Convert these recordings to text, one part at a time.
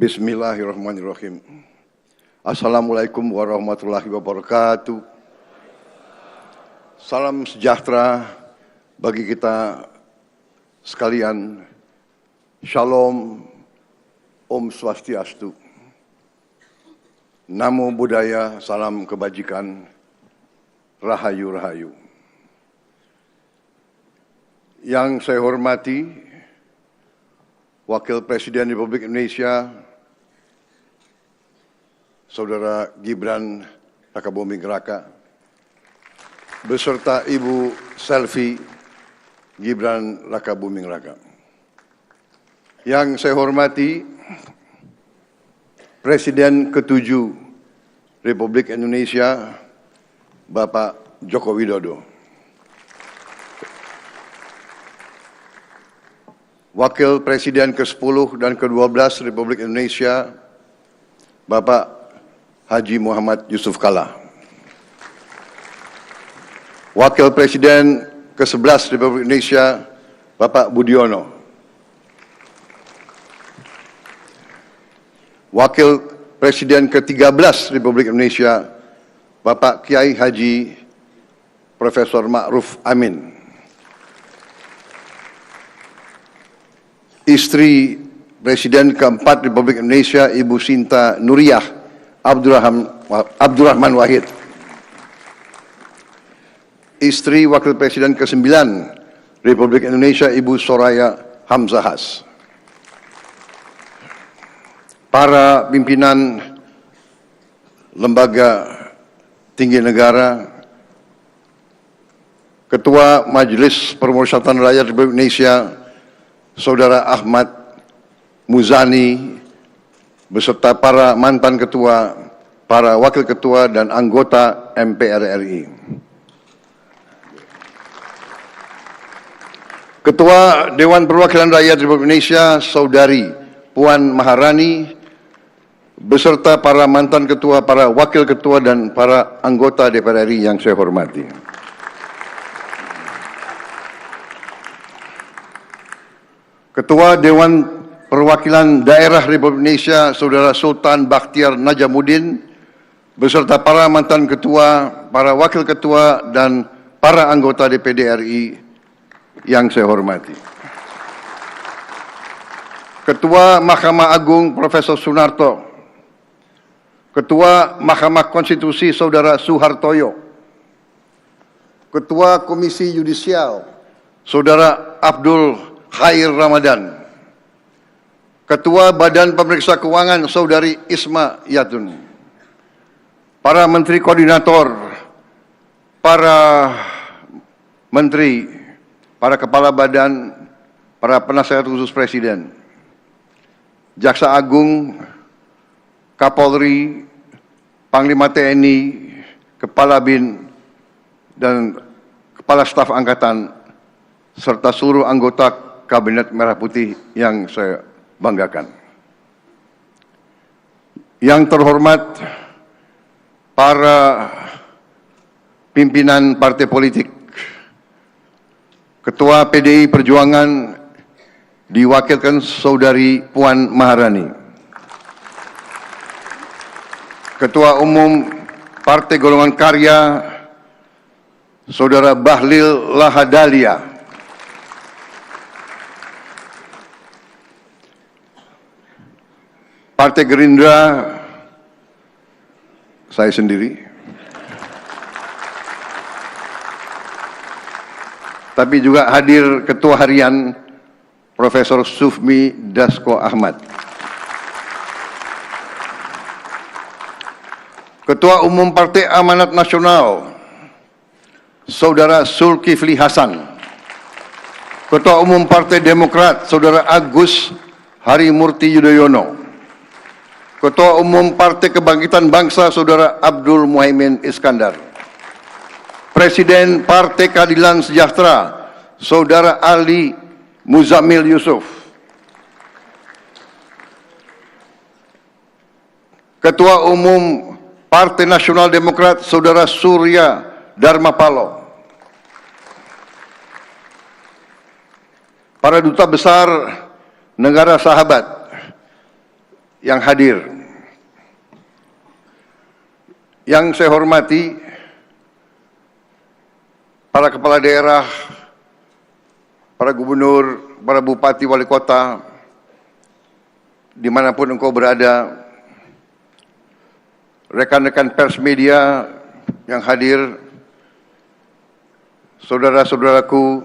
Bismillahirrahmanirrahim. Assalamualaikum warahmatullahi wabarakatuh. Salam sejahtera bagi kita sekalian. Shalom, Om Swastiastu. Namo Buddhaya, salam kebajikan, Rahayu Rahayu. Yang saya hormati Wakil Presiden Republik Indonesia, Saudara Gibran Rakabuming Raka, beserta Ibu Selvi Gibran Rakabuming Raka. Yang saya hormati Presiden ke-7 Republik Indonesia, Bapak Joko Widodo. Wakil Presiden ke-10 dan ke-12 Republik Indonesia, Bapak Haji Muhammad Yusuf Kalla. Wakil Presiden ke-11 Republik Indonesia, Bapak Budiono. Wakil Presiden ke-13 Republik Indonesia, Bapak Kiai Haji Profesor Ma'ruf Amin. Istri Presiden keempat Republik Indonesia, Ibu Sinta Nuriyah Abdurrahman Wahid. Istri Wakil Presiden ke-9 Republik Indonesia, Ibu Soraya Hamzahas. Para pimpinan lembaga tinggi negara, Ketua Majelis Permusyawaratan Rakyat Republik Indonesia, Saudara Ahmad Muzani, beserta para mantan ketua, para wakil ketua dan anggota MPR RI. Ketua Dewan Perwakilan Rakyat Republik Indonesia, Saudari Puan Maharani, beserta para mantan ketua, para wakil ketua dan para anggota DPR RI yang saya hormati. Ketua Dewan Perwakilan Daerah Republik Indonesia, Saudara Sultan Bakhtiar Najamuddin, beserta para mantan ketua, para wakil ketua, dan para anggota DPD RI yang saya hormati. Ketua Mahkamah Agung Profesor Sunarto, Ketua Mahkamah Konstitusi Saudara Suhartoyo, Ketua Komisi Yudisial Saudara Abdul Khair Ramadan, Ketua Badan Pemeriksa Keuangan Saudari Isma Yatun, para Menteri Koordinator, para Menteri, para Kepala Badan, para Penasehat Khusus Presiden, Jaksa Agung, Kapolri, Panglima TNI, Kepala BIN, dan Kepala Staf Angkatan, serta seluruh anggota Kabinet Merah Putih yang saya banggakan. Yang terhormat para pimpinan partai politik, Ketua PDI Perjuangan diwakilkan Saudari Puan Maharani, Ketua Umum Partai Golongan Karya Saudara Bahlil Lahadalia, Partai Gerindra, saya sendiri, tapi juga hadir Ketua Harian Profesor Sufmi Dasko Ahmad, Ketua Umum Partai Amanat Nasional Saudara Zulkifli Hasan, Ketua Umum Partai Demokrat Saudara Agus Harimurti Yudhoyono, Ketua Umum Partai Kebangkitan Bangsa Saudara Abdul Muhaimin Iskandar, Presiden Partai Keadilan Sejahtera Saudara Ali Muzamil Yusuf, Ketua Umum Partai Nasional Demokrat Saudara Surya Dharma Paloh, para duta besar negara sahabat yang hadir, yang saya hormati para kepala daerah, para gubernur, para bupati, wali kota, dimanapun engkau berada, rekan-rekan pers media yang hadir, saudara-saudaraku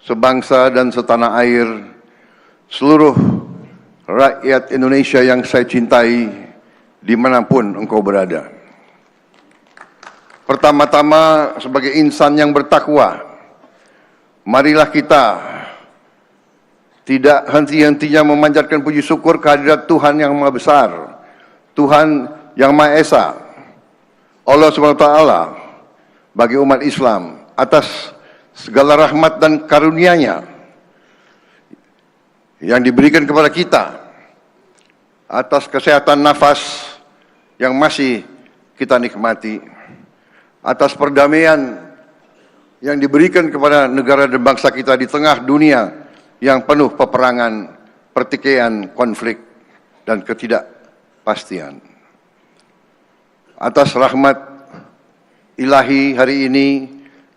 sebangsa dan setanah air, seluruh rakyat Indonesia yang saya cintai dimanapun engkau berada. Pertama-tama sebagai insan yang bertakwa, marilah kita tidak henti-hentinya memanjatkan puji syukur kehadirat Tuhan yang Maha Besar, Tuhan yang Maha Esa, Allah SWT bagi umat Islam atas segala rahmat dan karunia-Nya yang diberikan kepada kita, atas kesehatan nafas yang masih kita nikmati, atas perdamaian yang diberikan kepada negara dan bangsa kita di tengah dunia yang penuh peperangan, pertikaian, konflik, dan ketidakpastian. Atas rahmat ilahi hari ini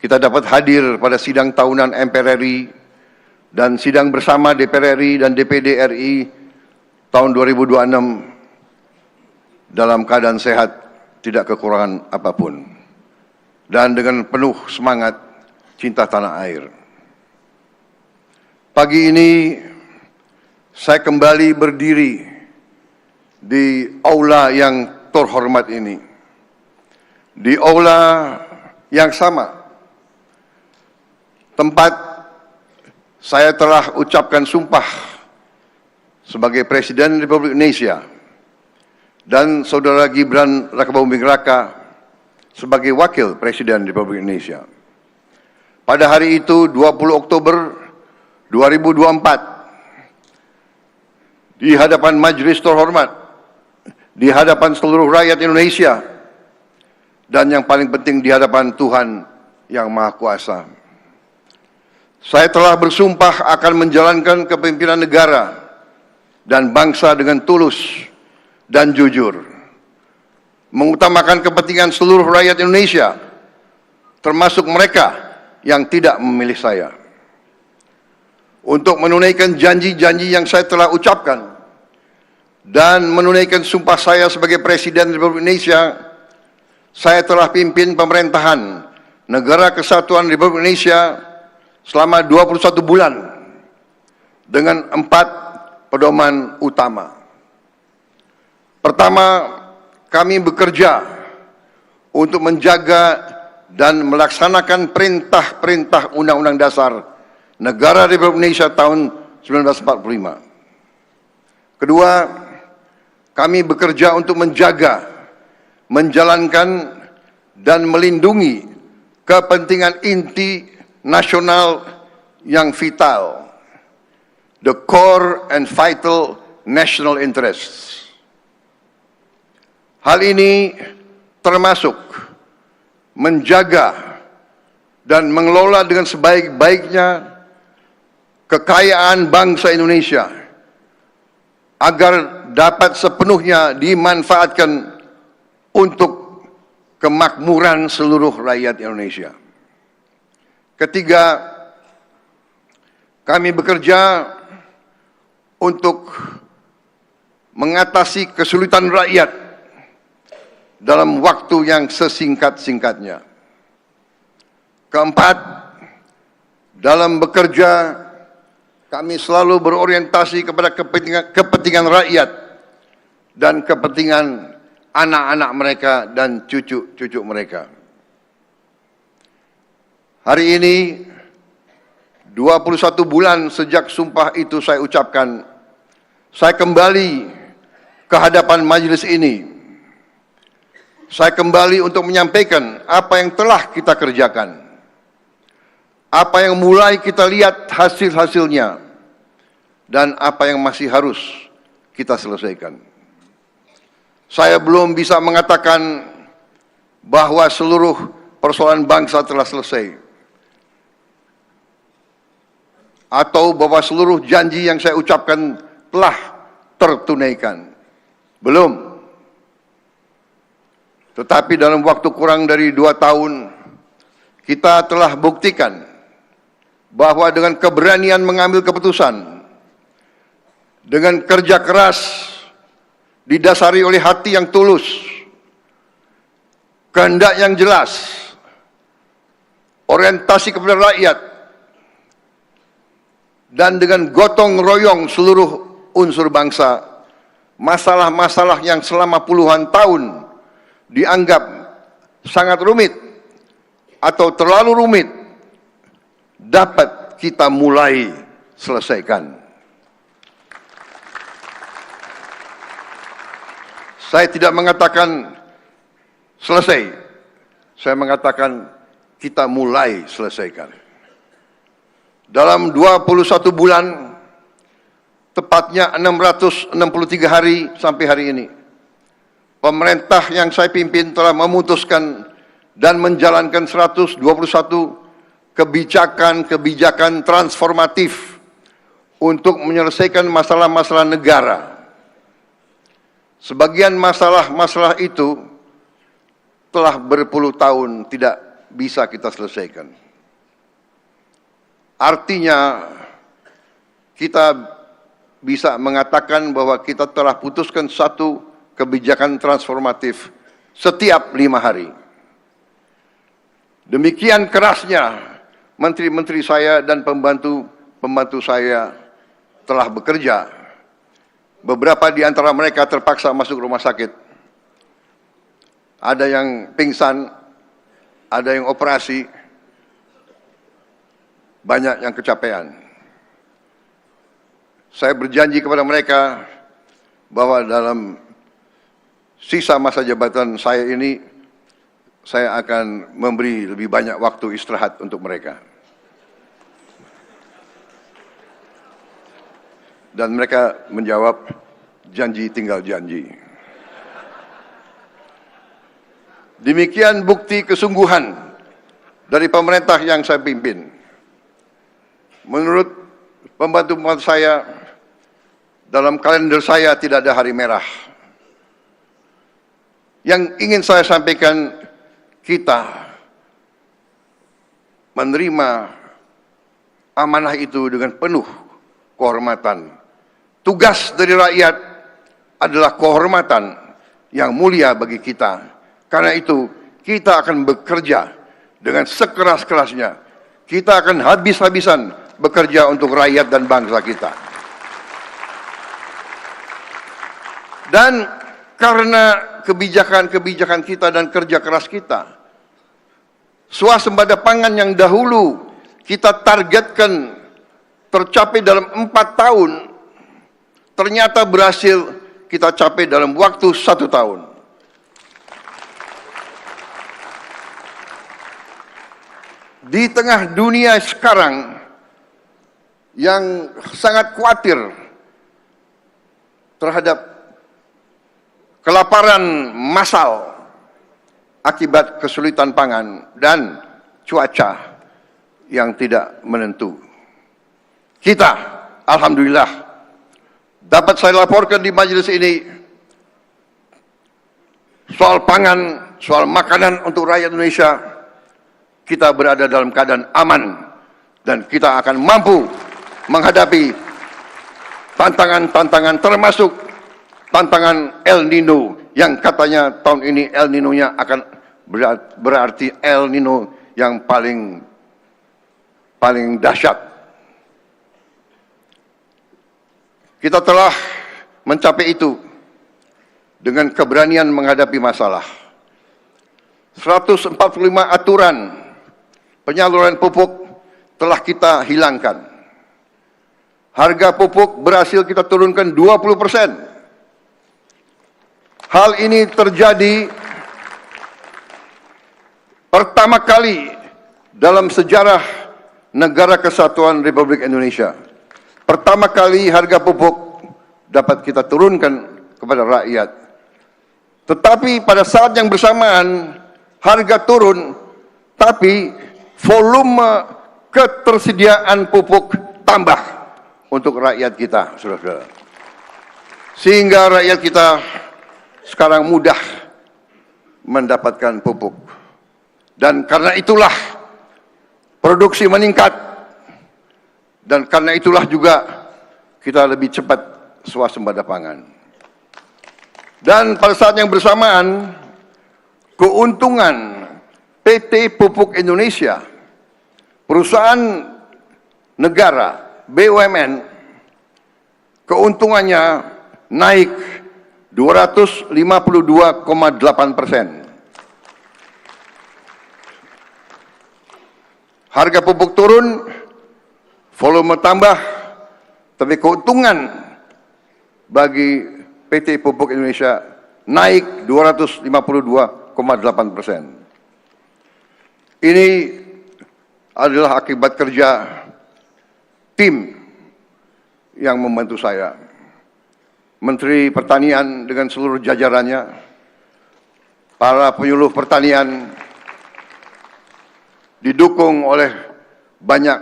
kita dapat hadir pada sidang tahunan MPR RI dan sidang bersama DPR RI dan DPD RI tahun 2026 dalam keadaan sehat, tidak kekurangan apapun, dan dengan penuh semangat cinta tanah air. Pagi ini saya kembali berdiri di aula yang terhormat ini, di aula yang sama tempat saya telah ucapkan sumpah sebagai Presiden Republik Indonesia dan Saudara Gibran Rakabuming Raka sebagai Wakil Presiden Republik Indonesia. Pada hari itu 20 Oktober 2024 di hadapan majelis terhormat, di hadapan seluruh rakyat Indonesia, dan yang paling penting di hadapan Tuhan yang Maha Kuasa, saya telah bersumpah akan menjalankan kepemimpinan negara dan bangsa dengan tulus dan jujur, mengutamakan kepentingan seluruh rakyat Indonesia, termasuk mereka yang tidak memilih saya. Untuk menunaikan janji-janji yang saya telah ucapkan dan menunaikan sumpah saya sebagai Presiden Republik Indonesia, saya telah pimpin pemerintahan Negara Kesatuan Republik Indonesia selama 21 bulan dengan 4 pedoman utama. Pertama, kami bekerja untuk menjaga dan melaksanakan perintah-perintah Undang-Undang Dasar Negara Republik Indonesia tahun 1945. Kedua, kami bekerja untuk menjaga, menjalankan, dan melindungi kepentingan inti nasional yang vital, the core and vital national interests. Hal ini termasuk menjaga dan mengelola dengan sebaik-baiknya kekayaan bangsa Indonesia agar dapat sepenuhnya dimanfaatkan untuk kemakmuran seluruh rakyat Indonesia. Ketiga, kami bekerja untuk mengatasi kesulitan rakyat dalam waktu yang sesingkat-singkatnya. Keempat, dalam bekerja kami selalu berorientasi kepada kepentingan rakyat dan kepentingan anak-anak mereka dan cucu-cucu mereka. Hari ini 21 bulan sejak sumpah itu saya ucapkan, saya kembali ke hadapan majelis ini. Saya kembali untuk menyampaikan apa yang telah kita kerjakan, apa yang mulai kita lihat hasil-hasilnya, dan apa yang masih harus kita selesaikan. Saya belum bisa mengatakan bahwa seluruh persoalan bangsa telah selesai, atau bahwa seluruh janji yang saya ucapkan telah tertunaikan. Belum. Tetapi dalam waktu kurang dari 2 tahun, kita telah buktikan bahwa dengan keberanian mengambil keputusan, dengan kerja keras, didasari oleh hati yang tulus, kehendak yang jelas, orientasi kepada rakyat, dan dengan gotong royong seluruh unsur bangsa, masalah-masalah yang selama puluhan tahun dianggap sangat rumit atau terlalu rumit dapat kita mulai selesaikan. Saya tidak mengatakan selesai, saya mengatakan kita mulai selesaikan. Dalam 21 bulan, tepatnya 663 hari sampai hari ini, pemerintah yang saya pimpin telah memutuskan dan menjalankan 121 kebijakan transformatif untuk menyelesaikan masalah-masalah negara. Sebagian masalah-masalah itu telah berpuluh tahun tidak bisa kita selesaikan. Artinya, kita bisa mengatakan bahwa kita telah putuskan satu kebijakan transformatif setiap 5 hari. Demikian kerasnya menteri-menteri saya dan pembantu-pembantu saya telah bekerja. Beberapa di antara mereka terpaksa masuk rumah sakit. Ada yang pingsan, ada yang operasi, banyak yang kecapean. Saya berjanji kepada mereka bahwa dalam sisa masa jabatan saya ini, saya akan memberi lebih banyak waktu istirahat untuk mereka. Dan mereka menjawab, janji tinggal janji. Demikian bukti kesungguhan dari pemerintah yang saya pimpin. Menurut pembantu-pembantu saya, dalam kalender saya tidak ada hari merah. Yang ingin saya sampaikan, kita menerima amanah itu dengan penuh kehormatan. Tugas dari rakyat adalah kehormatan yang mulia bagi kita. Karena itu, kita akan bekerja dengan sekeras-kerasnya. Kita akan habis-habisan bekerja untuk rakyat dan bangsa kita. Dan karena kebijakan-kebijakan kita dan kerja keras kita, swasembada pangan yang dahulu kita targetkan tercapai dalam 4 tahun, ternyata berhasil kita capai dalam waktu 1 tahun. Di tengah dunia sekarang yang sangat khawatir terhadap kelaparan massal akibat kesulitan pangan dan cuaca yang tidak menentu, kita, alhamdulillah, dapat saya laporkan di majelis ini, soal pangan, soal makanan untuk rakyat Indonesia, kita berada dalam keadaan aman dan kita akan mampu menghadapi tantangan-tantangan termasuk tantangan El Nino yang katanya tahun ini El Nino-nya akan berarti El Nino yang paling dahsyat. Kita telah mencapai itu dengan keberanian menghadapi masalah. 145 aturan penyaluran pupuk telah kita hilangkan. Harga pupuk berhasil kita turunkan 20%. Hal ini terjadi pertama kali dalam sejarah Negara Kesatuan Republik Indonesia. Pertama kali harga pupuk dapat kita turunkan kepada rakyat. Tetapi pada saat yang bersamaan harga turun, tapi volume ketersediaan pupuk tambah untuk rakyat kita, saudara-saudara. Sehingga rakyat kita sekarang mudah mendapatkan pupuk. Dan karena itulah produksi meningkat, dan karena itulah juga kita lebih cepat swasembada pangan. Dan pada saat yang bersamaan, keuntungan PT Pupuk Indonesia, perusahaan negara, BUMN, keuntungannya naik 252,8%. Harga pupuk turun, volume tambah, tapi keuntungan bagi PT Pupuk Indonesia naik 252,8%. Ini adalah akibat kerja tim yang membantu saya. Menteri Pertanian dengan seluruh jajarannya, para penyuluh pertanian, didukung oleh banyak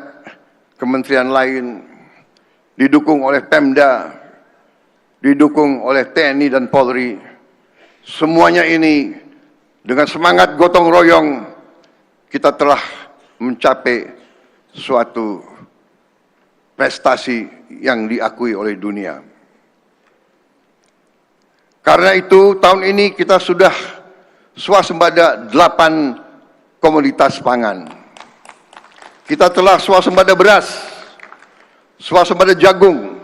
kementerian lain, didukung oleh Pemda, didukung oleh TNI dan Polri. Semuanya ini dengan semangat gotong royong kita telah mencapai suatu prestasi yang diakui oleh dunia. Karena itu tahun ini kita sudah swasembada 8 komoditas pangan. Kita telah swasembada beras, swasembada jagung,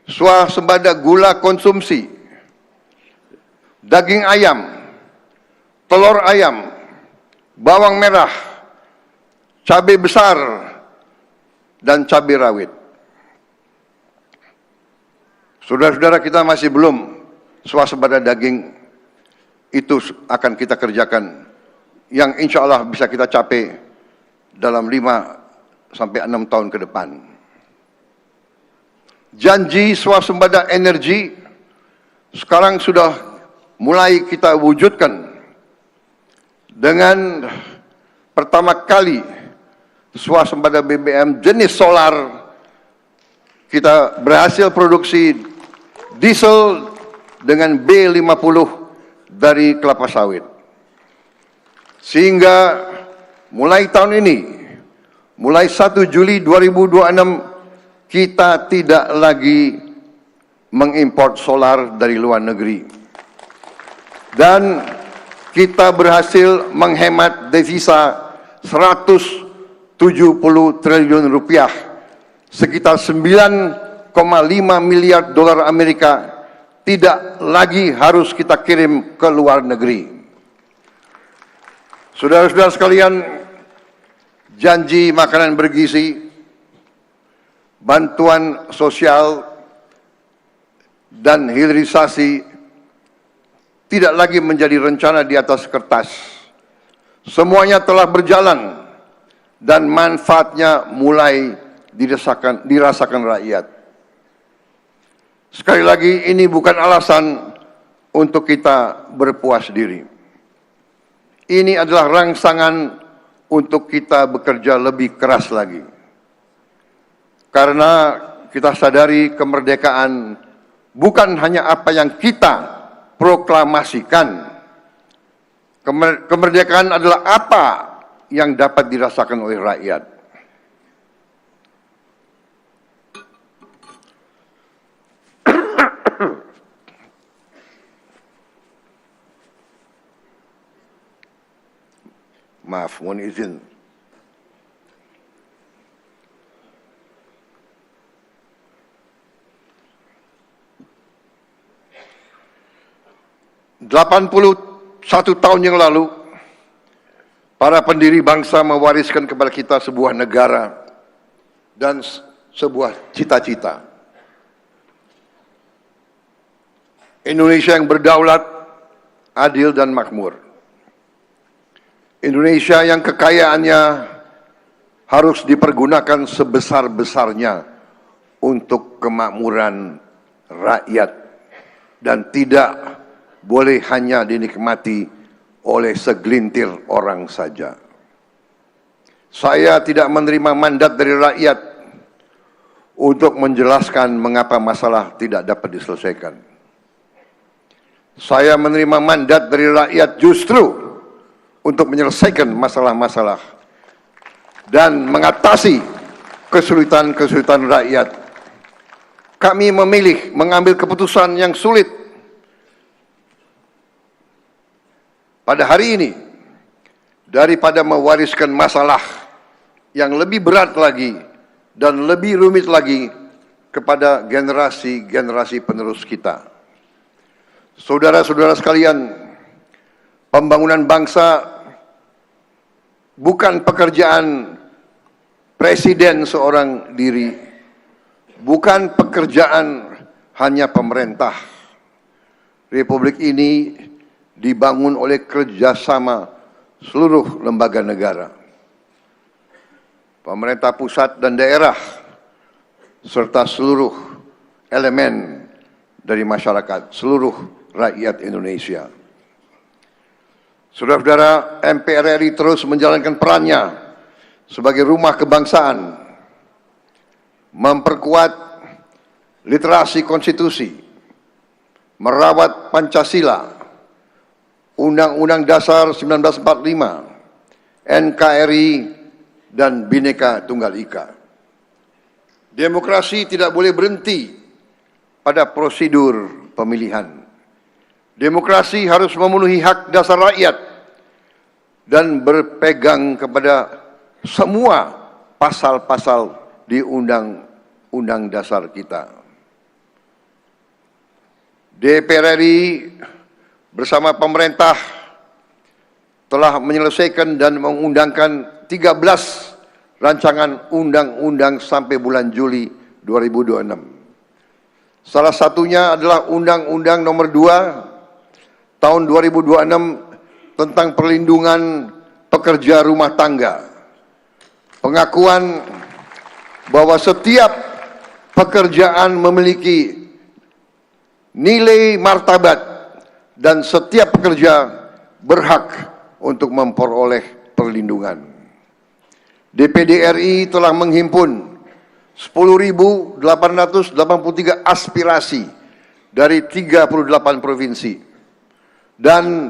swasembada gula konsumsi, daging ayam, telur ayam, bawang merah, cabai besar, dan cabai rawit. Saudara-saudara, kita masih belum swasembada daging, itu akan kita kerjakan, yang insya Allah bisa kita capai dalam 5 sampai 6 tahun ke depan. Janji swasembada energi sekarang sudah mulai kita wujudkan dengan pertama kali swasembada BBM jenis solar. Kita berhasil produksi diesel dengan B50 dari kelapa sawit. Sehingga mulai tahun ini, mulai 1 Juli 2026, kita tidak lagi mengimpor solar dari luar negeri. Dan kita berhasil menghemat devisa 170 triliun rupiah, sekitar 9,5 miliar dolar Amerika, tidak lagi harus kita kirim ke luar negeri. Saudara-saudara sekalian, janji makanan bergizi, bantuan sosial, dan hilirisasi tidak lagi menjadi rencana di atas kertas. Semuanya telah berjalan dan manfaatnya mulai dirasakan rakyat. Sekali lagi, ini bukan alasan untuk kita berpuas diri. Ini adalah rangsangan untuk kita bekerja lebih keras lagi. Karena kita sadari kemerdekaan bukan hanya apa yang kita proklamasikan. Kemerdekaan adalah apa yang dapat dirasakan oleh rakyat. Maaf, mohon izin. "81 tahun yang lalu, para pendiri bangsa mewariskan kepada kita sebuah negara dan sebuah cita-cita. Indonesia yang berdaulat, adil dan makmur. Indonesia yang kekayaannya harus dipergunakan sebesar-besarnya untuk kemakmuran rakyat dan tidak boleh hanya dinikmati oleh segelintir orang saja. Saya tidak menerima mandat dari rakyat untuk menjelaskan mengapa masalah tidak dapat diselesaikan. Saya menerima mandat dari rakyat justru untuk menyelesaikan masalah-masalah dan mengatasi kesulitan-kesulitan rakyat. Kami memilih mengambil keputusan yang sulit pada hari ini daripada mewariskan masalah yang lebih berat lagi dan lebih rumit lagi kepada generasi-generasi penerus kita. Saudara-saudara sekalian, pembangunan bangsa bukan pekerjaan presiden seorang diri, bukan pekerjaan hanya pemerintah. Republik ini dibangun oleh kerjasama seluruh lembaga negara, pemerintah pusat dan daerah, serta seluruh elemen dari masyarakat, seluruh rakyat Indonesia. Saudara-saudara, MPR RI terus menjalankan perannya sebagai rumah kebangsaan, memperkuat literasi konstitusi, merawat Pancasila, Undang-Undang Dasar 1945, NKRI, dan Bhinneka Tunggal Ika. Demokrasi tidak boleh berhenti pada prosedur pemilihan. Demokrasi harus memenuhi hak dasar rakyat dan berpegang kepada semua pasal-pasal di Undang-Undang Dasar kita. DPR RI bersama pemerintah telah menyelesaikan dan mengundangkan 13 rancangan undang-undang sampai bulan Juli 2026. Salah satunya adalah Undang-Undang Nomor 2 Tahun 2026 tentang perlindungan pekerja rumah tangga. Pengakuan bahwa setiap pekerjaan memiliki nilai martabat dan setiap pekerja berhak untuk memperoleh perlindungan. DPD RI telah menghimpun 10.883 aspirasi dari 38 provinsi dan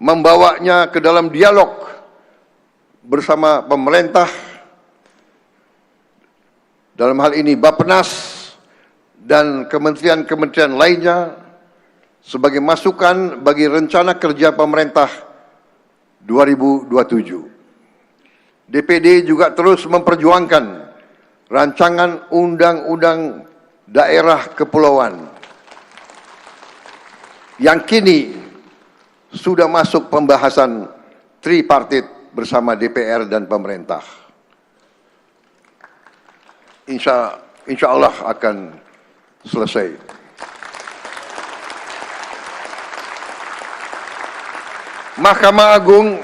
membawanya ke dalam dialog bersama pemerintah, dalam hal ini Bappenas dan kementerian-kementerian lainnya sebagai masukan bagi rencana kerja pemerintah 2027. DPD juga terus memperjuangkan rancangan undang-undang daerah kepulauan yang kini sudah masuk pembahasan tripartit bersama DPR dan pemerintah. Insya Allah akan selesai. Mahkamah Agung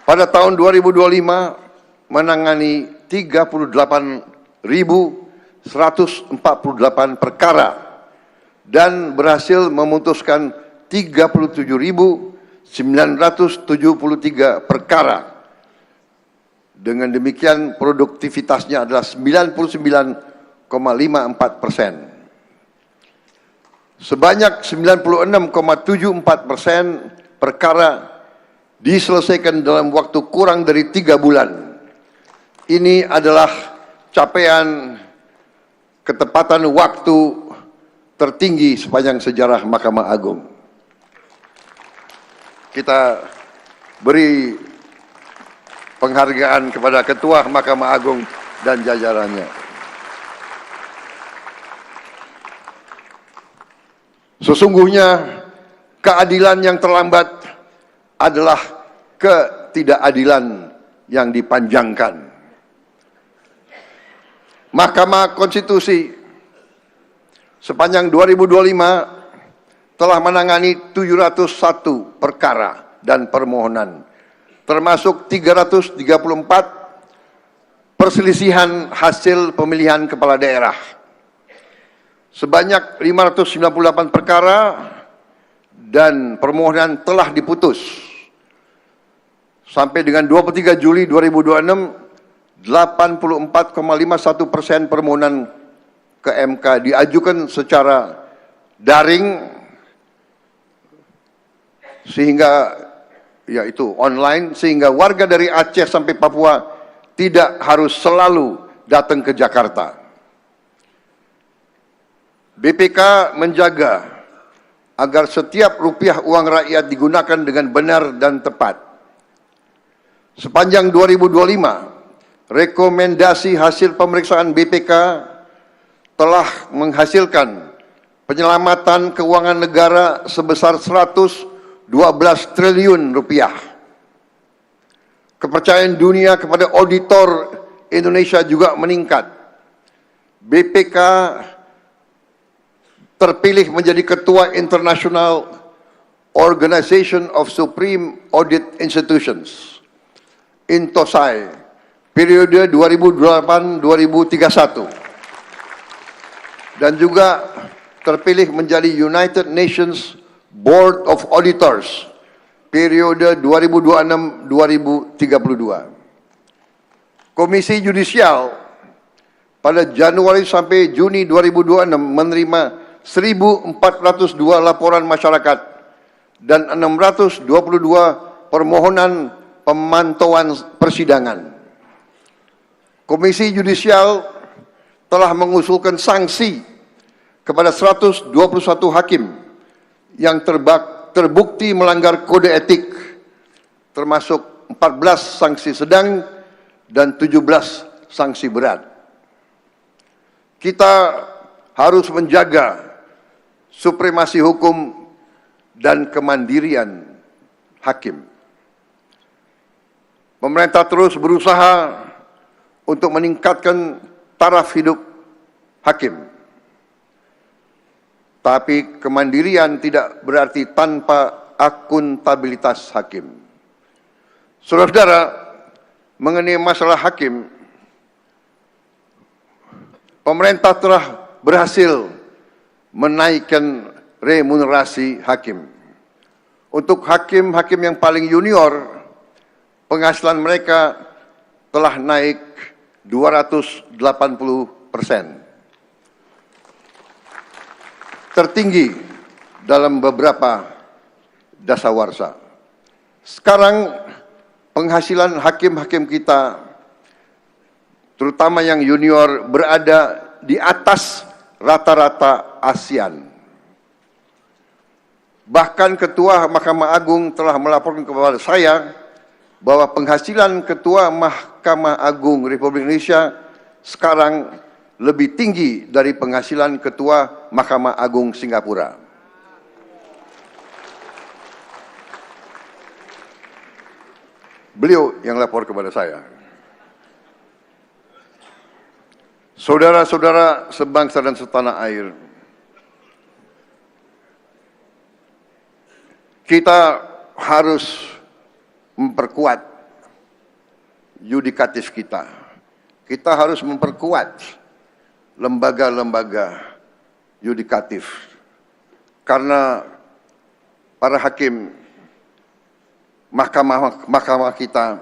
pada tahun 2025 menangani 38.148 perkara dan berhasil memutuskan 37.973 perkara. Dengan demikian produktivitasnya adalah 99,54%. Sebanyak 96,74% perkara diselesaikan dalam waktu kurang dari 3 bulan. Ini adalah capaian ketepatan waktu tertinggi sepanjang sejarah Mahkamah Agung. Kita beri penghargaan kepada Ketua Mahkamah Agung dan jajarannya. Sesungguhnya keadilan yang terlambat adalah ketidakadilan yang dipanjangkan. Mahkamah Konstitusi sepanjang 2025 telah menangani 701 perkara dan permohonan, termasuk 334 perselisihan hasil pemilihan kepala daerah. Sebanyak 598 perkara dan permohonan telah diputus. Sampai dengan 23 Juli 2026, 84,51% permohonan ke MK diajukan secara daring sehingga yaitu online, sehingga warga dari Aceh sampai Papua tidak harus selalu datang ke Jakarta. BPK menjaga agar setiap rupiah uang rakyat digunakan dengan benar dan tepat. Sepanjang 2025, rekomendasi hasil pemeriksaan BPK telah menghasilkan penyelamatan keuangan negara sebesar 112 triliun rupiah. Kepercayaan dunia kepada auditor Indonesia juga meningkat. BPK terpilih menjadi Ketua International Organization of Supreme Audit Institutions, INTOSAI, periode 2008-2031. Dan juga terpilih menjadi United Nations Board of Auditors, periode 2026-2032. Komisi Yudisial pada Januari sampai Juni 2026 menerima 1.402 laporan masyarakat dan 622 permohonan pemantauan persidangan. Komisi Yudisial telah mengusulkan sanksi kepada 121 hakim yang terbukti melanggar kode etik, termasuk 14 sanksi sedang dan 17 sanksi berat. Kita harus menjaga supremasi hukum dan kemandirian hakim. Pemerintah terus berusaha untuk meningkatkan taraf hidup hakim. Tapi kemandirian tidak berarti tanpa akuntabilitas hakim. Saudara-saudara, mengenai masalah hakim, pemerintah telah berhasil menaikkan remunerasi hakim. Untuk hakim-hakim yang paling junior, penghasilan mereka telah naik 280%. Tertinggi dalam beberapa dasawarsa. Sekarang penghasilan hakim-hakim kita, terutama yang junior, berada di atas rata-rata ASEAN. Bahkan Ketua Mahkamah Agung telah melaporkan kepada saya bahwa penghasilan Ketua Mahkamah Agung Republik Indonesia sekarang lebih tinggi dari penghasilan Ketua Mahkamah Agung Singapura. Beliau yang lapor kepada saya. Saudara-saudara sebangsa dan setanah air, kita harus memperkuat yudikatif kita. Kita harus memperkuat lembaga-lembaga yudikatif. Karena para hakim mahkamah kita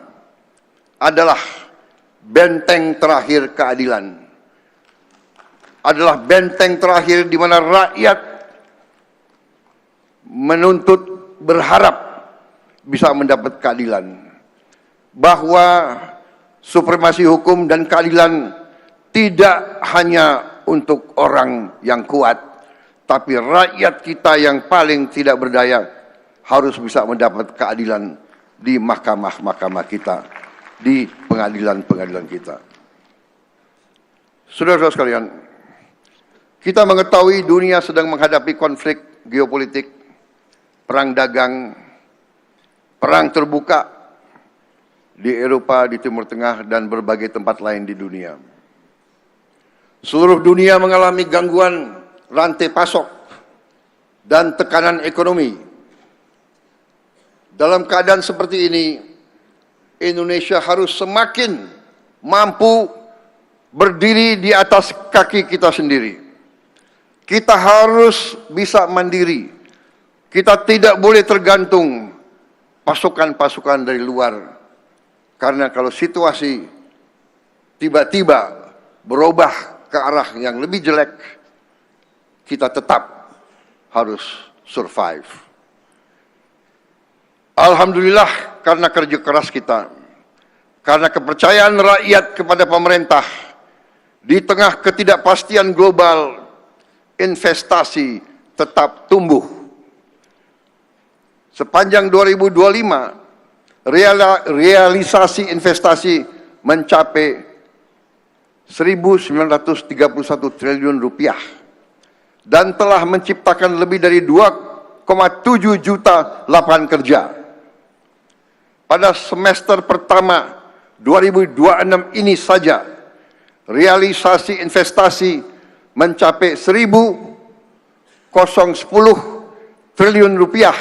adalah benteng terakhir keadilan. Adalah benteng terakhir di mana rakyat menuntut, berharap bisa mendapat keadilan. Bahwa supremasi hukum dan keadilan tidak hanya untuk orang yang kuat, tapi rakyat kita yang paling tidak berdaya harus bisa mendapat keadilan di mahkamah-mahkamah kita, di pengadilan-pengadilan kita. Saudara-saudara sekalian, kita mengetahui dunia sedang menghadapi konflik geopolitik, perang dagang, perang terbuka di Eropa, di Timur Tengah, dan berbagai tempat lain di dunia. Seluruh dunia mengalami gangguan rantai pasok dan tekanan ekonomi. Dalam keadaan seperti ini, Indonesia harus semakin mampu berdiri di atas kaki kita sendiri. Kita harus bisa mandiri. Kita tidak boleh tergantung pasukan-pasukan dari luar. Karena kalau situasi tiba-tiba berubah ke arah yang lebih jelek, kita tetap harus survive. Alhamdulillah karena kerja keras kita, karena kepercayaan rakyat kepada pemerintah, di tengah ketidakpastian global, investasi tetap tumbuh. Sepanjang 2025, realisasi investasi mencapai 1.931 triliun rupiah dan telah menciptakan lebih dari 2,7 juta lapangan kerja. Pada semester pertama 2026 ini saja, realisasi investasi mencapai 1.010 triliun rupiah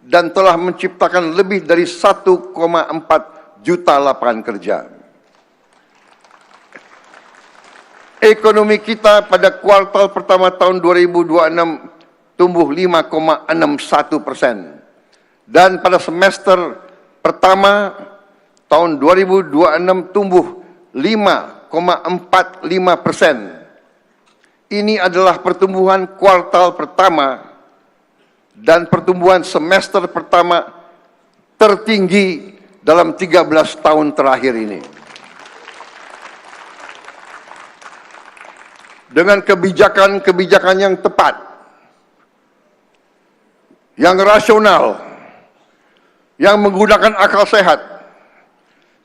dan telah menciptakan lebih dari 1,4 juta lapangan kerja. Ekonomi kita pada kuartal pertama tahun 2026 tumbuh 5,61%. Dan pada semester pertama tahun 2026 tumbuh 5,45%. Ini adalah pertumbuhan kuartal pertama dan pertumbuhan semester pertama tertinggi dalam 13 tahun terakhir ini. Dengan kebijakan-kebijakan yang tepat, yang rasional, yang menggunakan akal sehat,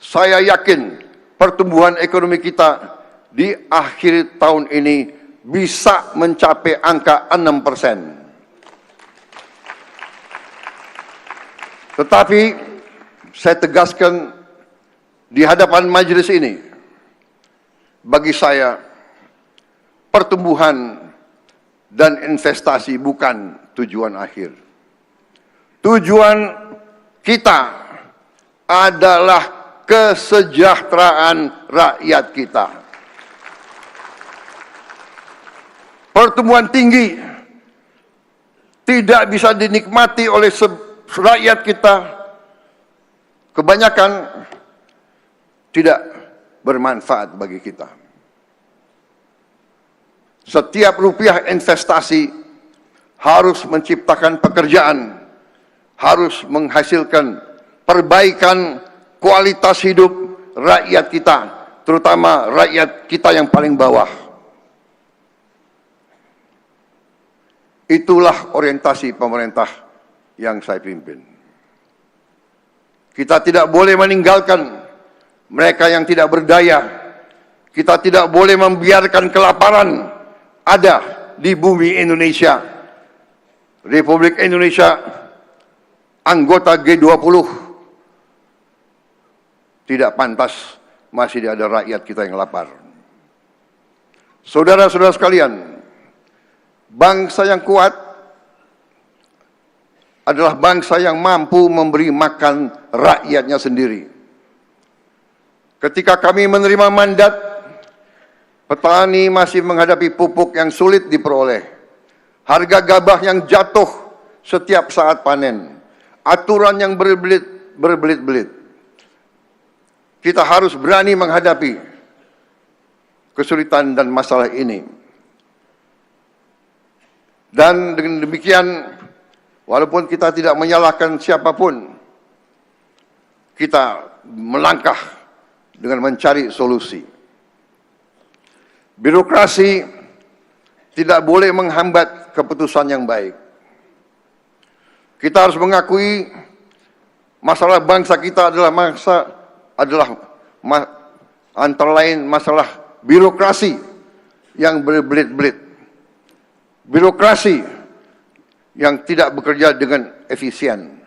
saya yakin pertumbuhan ekonomi kita di akhir tahun ini bisa mencapai angka 6%. Tetapi saya tegaskan di hadapan majelis ini, bagi saya pertumbuhan dan investasi bukan tujuan akhir. Tujuan kita adalah kesejahteraan rakyat kita. Pertumbuhan tinggi tidak bisa dinikmati oleh rakyat kita. Kebanyakan tidak bermanfaat bagi kita. Setiap rupiah investasi harus menciptakan pekerjaan, harus menghasilkan perbaikan kualitas hidup rakyat kita, terutama rakyat kita yang paling bawah. Itulah orientasi pemerintah yang saya pimpin. Kita tidak boleh meninggalkan mereka yang tidak berdaya. Kita tidak boleh membiarkan kelaparan ada di bumi Indonesia. Republik Indonesia, anggota G20, tidak pantas masih ada rakyat kita yang lapar. Saudara-saudara sekalian, bangsa yang kuat adalah bangsa yang mampu memberi makan rakyatnya sendiri. Ketika kami menerima mandat, petani masih menghadapi pupuk yang sulit diperoleh, harga gabah yang jatuh setiap saat panen, aturan yang berbelit-belit. Kita harus berani menghadapi kesulitan dan masalah ini. Dan dengan demikian, walaupun kita tidak menyalahkan siapapun, kita melangkah dengan mencari solusi. Birokrasi tidak boleh menghambat keputusan yang baik. Kita harus mengakui masalah bangsa kita adalah antara lain masalah birokrasi yang berbelit-belit. Birokrasi yang tidak bekerja dengan efisien.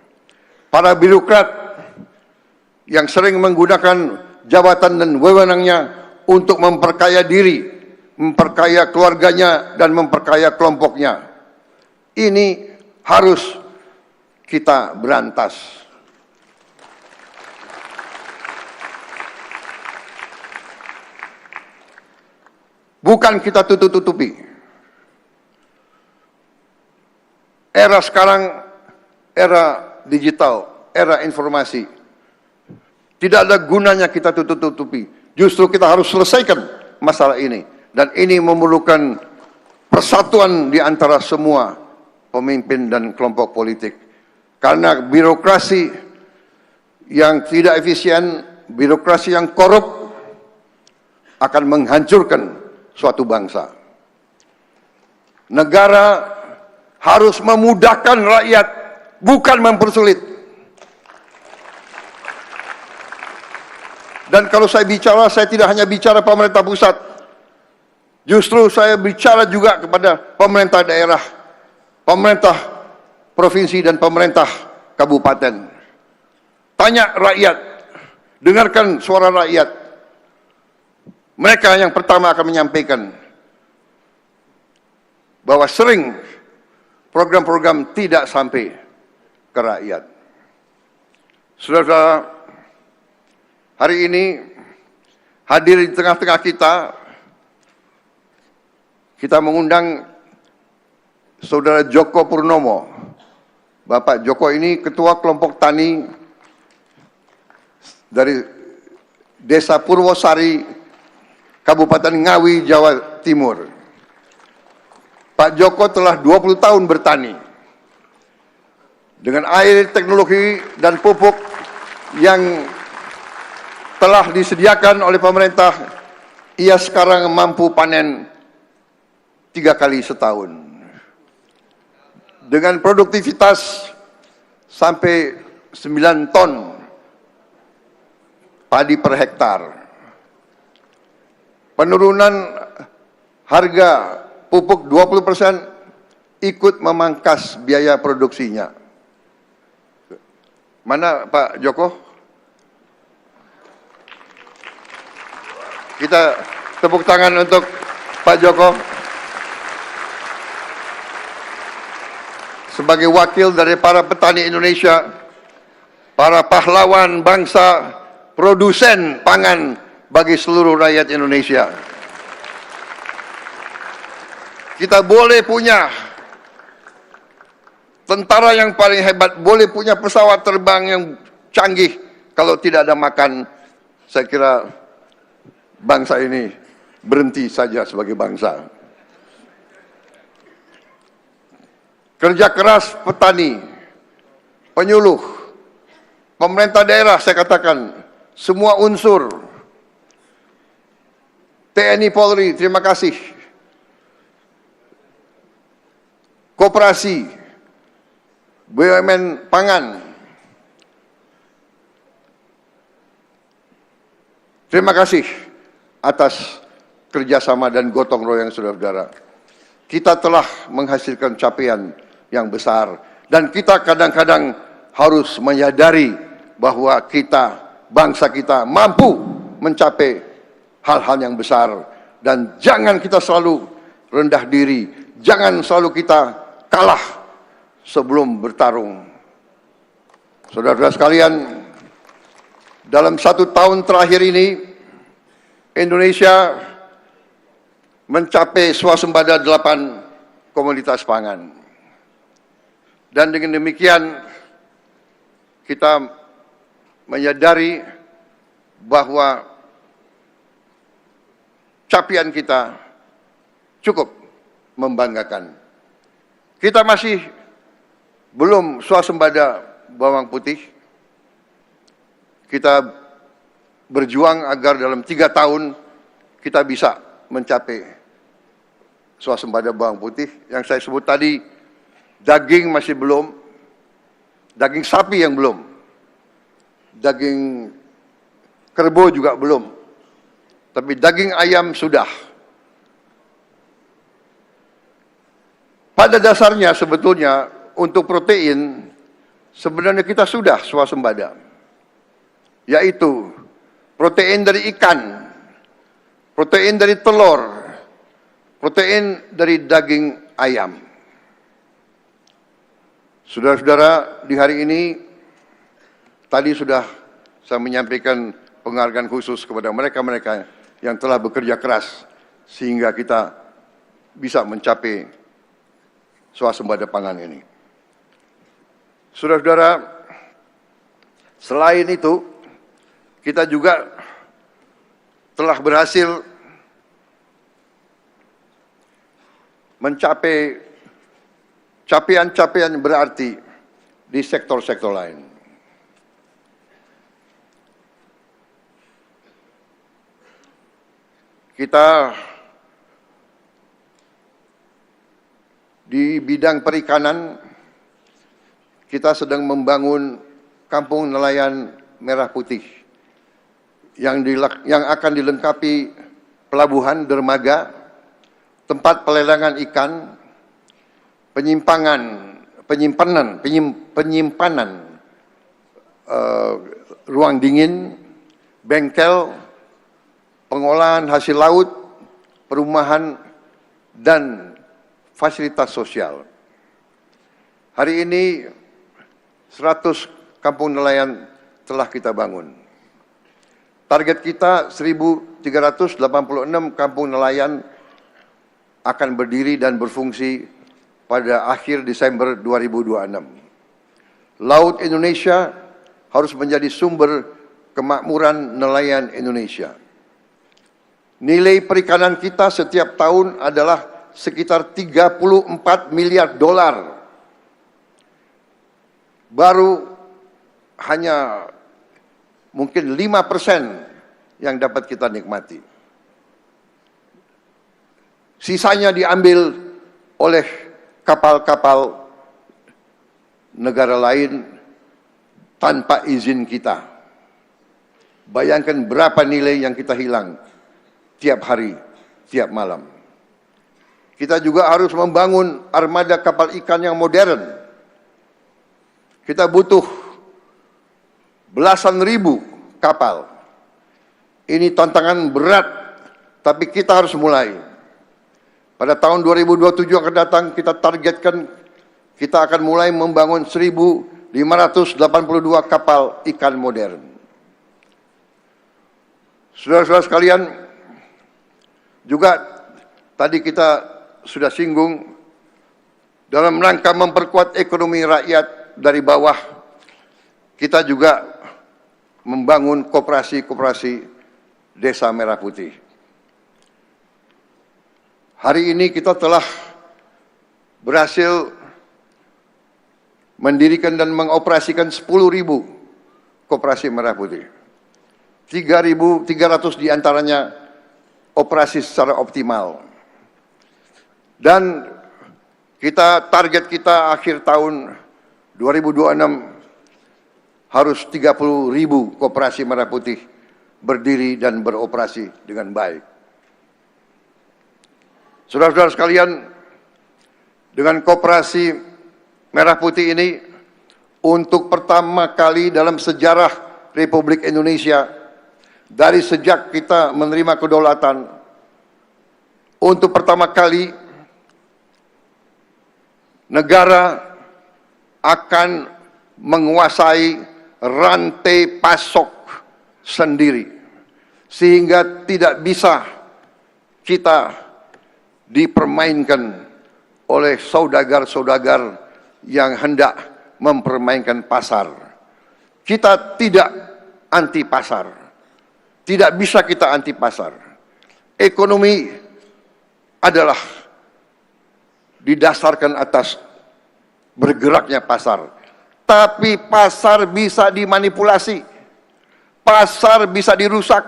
Para birokrat yang sering menggunakan jabatan dan wewenangnya untuk memperkaya diri, memperkaya keluarganya, dan memperkaya kelompoknya. Ini harus kita berantas. Bukan kita tutup-tutupi. Era sekarang, era digital, era informasi. Tidak ada gunanya kita tutup-tutupi. Justru kita harus selesaikan masalah ini. Dan ini memerlukan persatuan di antara semua pemimpin dan kelompok politik. Karena birokrasi yang tidak efisien, birokrasi yang korup akan menghancurkan suatu bangsa. Negara harus memudahkan rakyat, bukan mempersulit. Dan kalau saya bicara, saya tidak hanya bicara pemerintah pusat. Justru saya bicara juga kepada pemerintah daerah, pemerintah provinsi dan pemerintah kabupaten. Tanya rakyat, dengarkan suara rakyat. Mereka yang pertama akan menyampaikan bahwa sering program-program tidak sampai ke rakyat. Saudara-saudara, hari ini hadir di tengah-tengah kita mengundang Saudara Joko Purnomo. Bapak Joko ini Ketua Kelompok Tani dari Desa Purwosari, Kabupaten Ngawi, Jawa Timur. Pak Joko telah 20 tahun bertani. Dengan air, teknologi, dan pupuk yang telah disediakan oleh pemerintah, ia sekarang mampu panen 3 kali setahun. Dengan produktivitas sampai 9 ton padi per hektar. Penurunan harga pupuk 20% ikut memangkas biaya produksinya. Mana Pak Joko? Kita tepuk tangan untuk Pak Joko. Sebagai wakil dari para petani Indonesia, para pahlawan bangsa, produsen pangan bagi seluruh rakyat Indonesia. Kita boleh punya tentara yang paling hebat, boleh punya pesawat terbang yang canggih, kalau tidak ada makan, saya kira bangsa ini berhenti saja sebagai bangsa. Kerja keras petani, penyuluh, pemerintah daerah, saya katakan, semua unsur, TNI Polri, terima kasih, koperasi, BUMN pangan, terima kasih atas kerjasama dan gotong royong saudara-saudara. Kita telah menghasilkan capaian yang besar, dan kita kadang-kadang harus menyadari bahwa kita, bangsa kita mampu mencapai hal-hal yang besar, dan jangan kita selalu rendah diri, jangan selalu kita kalah sebelum bertarung. Saudara-saudara sekalian, dalam 1 tahun terakhir ini, Indonesia mencapai swasembada 8 komoditas pangan. Dan dengan demikian, kita menyadari bahwa capaian kita cukup membanggakan. Kita masih belum swasembada bawang putih. Kita berjuang agar dalam 3 tahun kita bisa mencapai swasembada bawang putih. Yang saya sebut tadi, daging masih belum, daging sapi yang belum, daging kerbau juga belum, tapi daging ayam sudah. Pada dasarnya sebetulnya untuk protein sebenarnya kita sudah swasembada, yaitu protein dari ikan, protein dari telur, protein dari daging ayam. Saudara-saudara, di hari ini tadi sudah saya menyampaikan penghargaan khusus kepada mereka-mereka yang telah bekerja keras sehingga kita bisa mencapai swasembada pangan ini. Saudara-saudara, selain itu, kita juga telah berhasil mencapai capaian-capaian berarti di sektor-sektor lain. Kita di bidang perikanan, kita sedang membangun kampung nelayan Merah Putih yang akan dilengkapi pelabuhan dermaga, tempat pelelangan ikan, penyimpanan ruang dingin, bengkel, pengolahan hasil laut, perumahan, dan fasilitas sosial. Hari ini 100 kampung nelayan telah kita bangun. Target kita 1.386 kampung nelayan akan berdiri dan berfungsi pada akhir Desember 2026. Laut Indonesia harus menjadi sumber kemakmuran nelayan Indonesia. Nilai perikanan kita setiap tahun adalah sekitar 34 miliar dolar. Baru hanya mungkin 5% yang dapat kita nikmati. Sisanya diambil oleh kapal-kapal negara lain tanpa izin kita. Bayangkan berapa nilai yang kita hilang tiap hari, tiap malam. Kita juga harus membangun armada kapal ikan yang modern. Kita butuh belasan ribu kapal. Ini tantangan berat, tapi kita harus mulai. Pada tahun 2027 yang akan datang, kita targetkan kita akan mulai membangun 1.582 kapal ikan modern. Saudara-saudara sekalian, juga tadi kita sudah singgung, dalam rangka memperkuat ekonomi rakyat dari bawah, kita juga membangun koperasi-koperasi Desa Merah Putih. Hari ini kita telah berhasil mendirikan dan mengoperasikan 10.000 koperasi Merah Putih. 3.300 diantaranya operasi secara optimal. Dan target kita akhir tahun 2026 harus 30.000 koperasi Merah Putih berdiri dan beroperasi dengan baik. Saudara-saudara sekalian, dengan koperasi Merah Putih ini, untuk pertama kali dalam sejarah Republik Indonesia, dari sejak kita menerima kedaulatan, untuk pertama kali negara akan menguasai rantai pasok sendiri, sehingga tidak bisa kita dipermainkan oleh saudagar-saudagar yang hendak mempermainkan pasar. Kita tidak anti pasar, tidak bisa kita anti pasar. Ekonomi adalah didasarkan atas bergeraknya pasar. Tapi pasar bisa dimanipulasi, pasar bisa dirusak,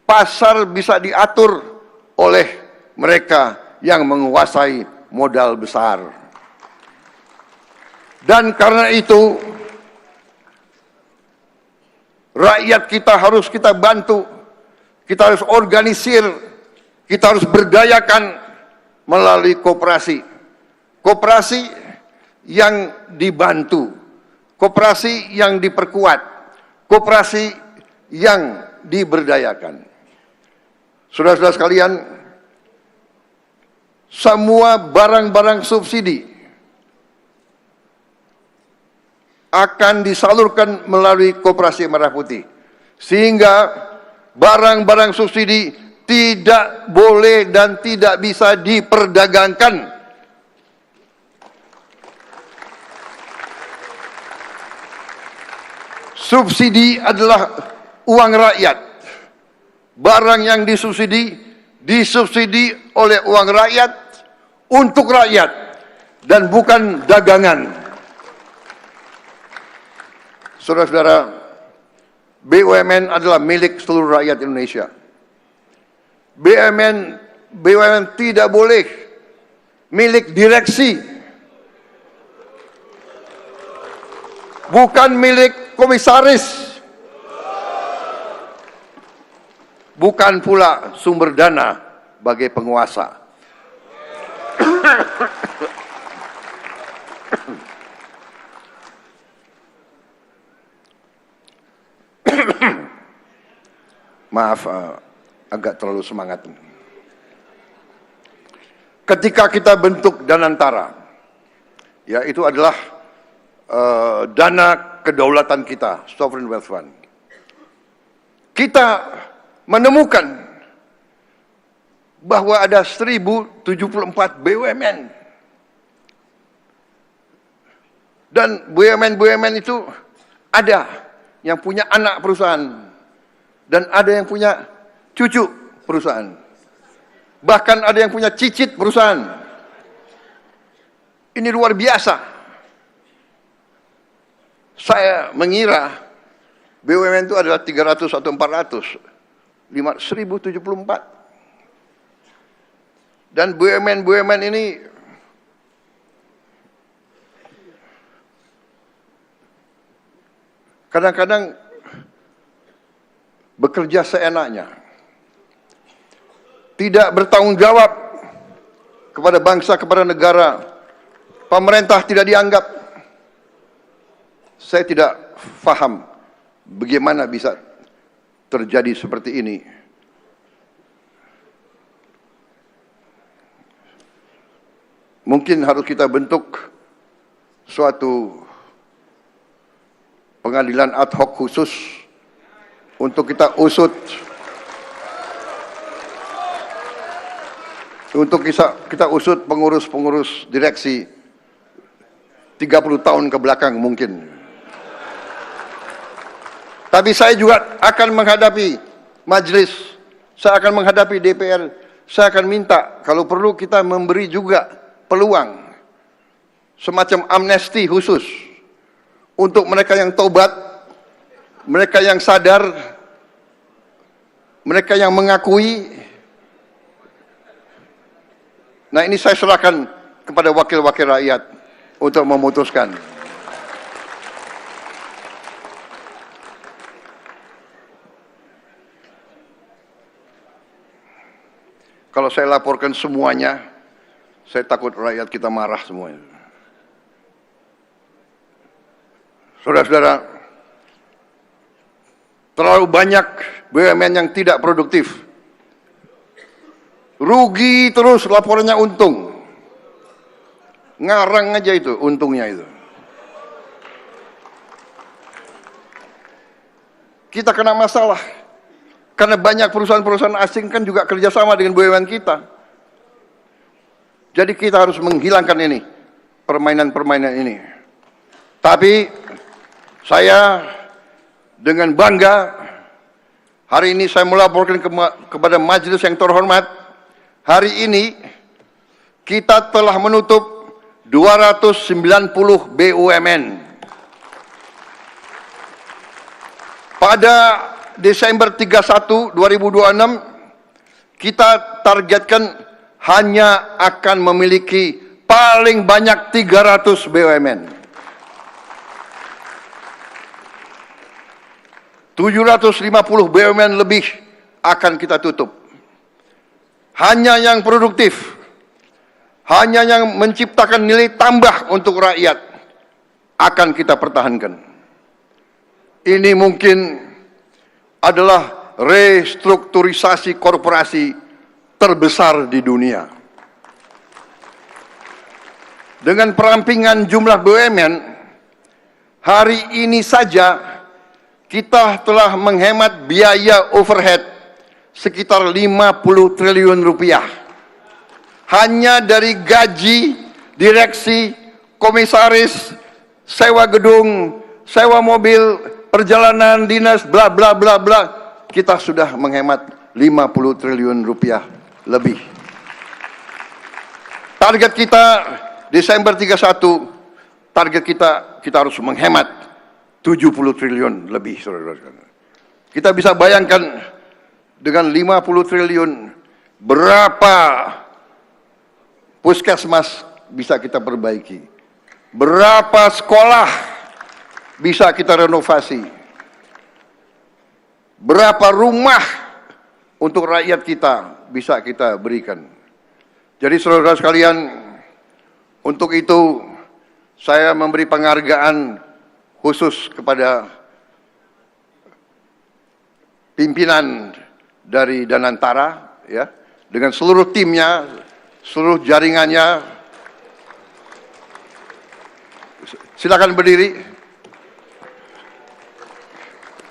pasar bisa diatur oleh mereka yang menguasai modal besar. Dan karena itu, rakyat kita harus kita bantu, kita harus organisir, kita harus berdayakan melalui koperasi. Koperasi yang dibantu, koperasi yang diperkuat, koperasi yang diberdayakan. Saudara-saudara sekalian, semua barang-barang subsidi akan disalurkan melalui koperasi Merah Putih, sehingga barang-barang subsidi tidak boleh dan tidak bisa diperdagangkan. Subsidi adalah uang rakyat. Barang yang disubsidi, disubsidi oleh uang rakyat, untuk rakyat, dan bukan dagangan. Saudara-saudara, BUMN adalah milik seluruh rakyat Indonesia. BUMN tidak boleh milik direksi, bukan milik komisaris, bukan pula sumber dana bagi penguasa. Maaf, agak terlalu semangat. Ketika kita bentuk Danantara, ya itu adalah dana kedaulatan kita, Sovereign Wealth Fund. Kita menemukan bahwa ada 1074 BUMN. Dan BUMN itu ada yang punya anak perusahaan dan ada yang punya cucu perusahaan. Bahkan ada yang punya cicit perusahaan. Ini luar biasa. Saya mengira BUMN itu adalah 300 atau 400. 1074. Dan BUMN ini kadang-kadang bekerja seenaknya, tidak bertanggung jawab kepada bangsa, kepada negara. Pemerintah tidak dianggap. Saya tidak paham bagaimana bisa terjadi seperti ini. Mungkin harus kita bentuk suatu pengadilan ad hoc khusus untuk kita usut, pengurus-pengurus direksi 30 tahun ke belakang mungkin. Tapi saya juga akan menghadapi majelis, saya akan menghadapi DPR, saya akan minta kalau perlu kita memberi juga peluang semacam amnesti khusus untuk mereka yang tobat, mereka yang sadar, mereka yang mengakui. Nah, ini saya serahkan kepada wakil-wakil rakyat untuk memutuskan. Kalau saya laporkan semuanya, saya takut rakyat kita marah semuanya. Saudara-saudara, terlalu banyak BUMN yang tidak produktif. Rugi terus, laporannya untung. Ngarang aja itu, untungnya itu. Kita kena masalah. Karena banyak perusahaan-perusahaan asing kan juga kerjasama dengan BUMN kita. Jadi kita harus menghilangkan ini, permainan-permainan ini. Tapi saya dengan bangga hari ini saya melaporkan kepada majelis yang terhormat, hari ini kita telah menutup 290 BUMN. Pada Desember 31, 2026, kita targetkan hanya akan memiliki paling banyak 300 BUMN. 750 BUMN lebih akan kita tutup. Hanya yang produktif, hanya yang menciptakan nilai tambah untuk rakyat akan kita pertahankan. Ini mungkin adalah restrukturisasi korporasi terbesar di dunia. Dengan perampingan jumlah BUMN, hari ini saja kita telah menghemat biaya overhead sekitar 50 triliun rupiah. Hanya dari gaji, direksi, komisaris, sewa gedung, sewa mobil, perjalanan dinas, bla bla bla bla, kita sudah menghemat 50 triliun rupiah lebih. Target kita Desember 31, target kita harus menghemat 70 triliun lebih, saudara-saudara. Kita bisa bayangkan dengan 50 triliun berapa puskesmas bisa kita perbaiki, berapa sekolah bisa kita renovasi, berapa rumah untuk rakyat kita bisa kita berikan. Jadi saudara sekalian, untuk itu saya memberi penghargaan khusus kepada pimpinan dari Danantara, ya, dengan seluruh timnya, seluruh jaringannya. Silakan berdiri.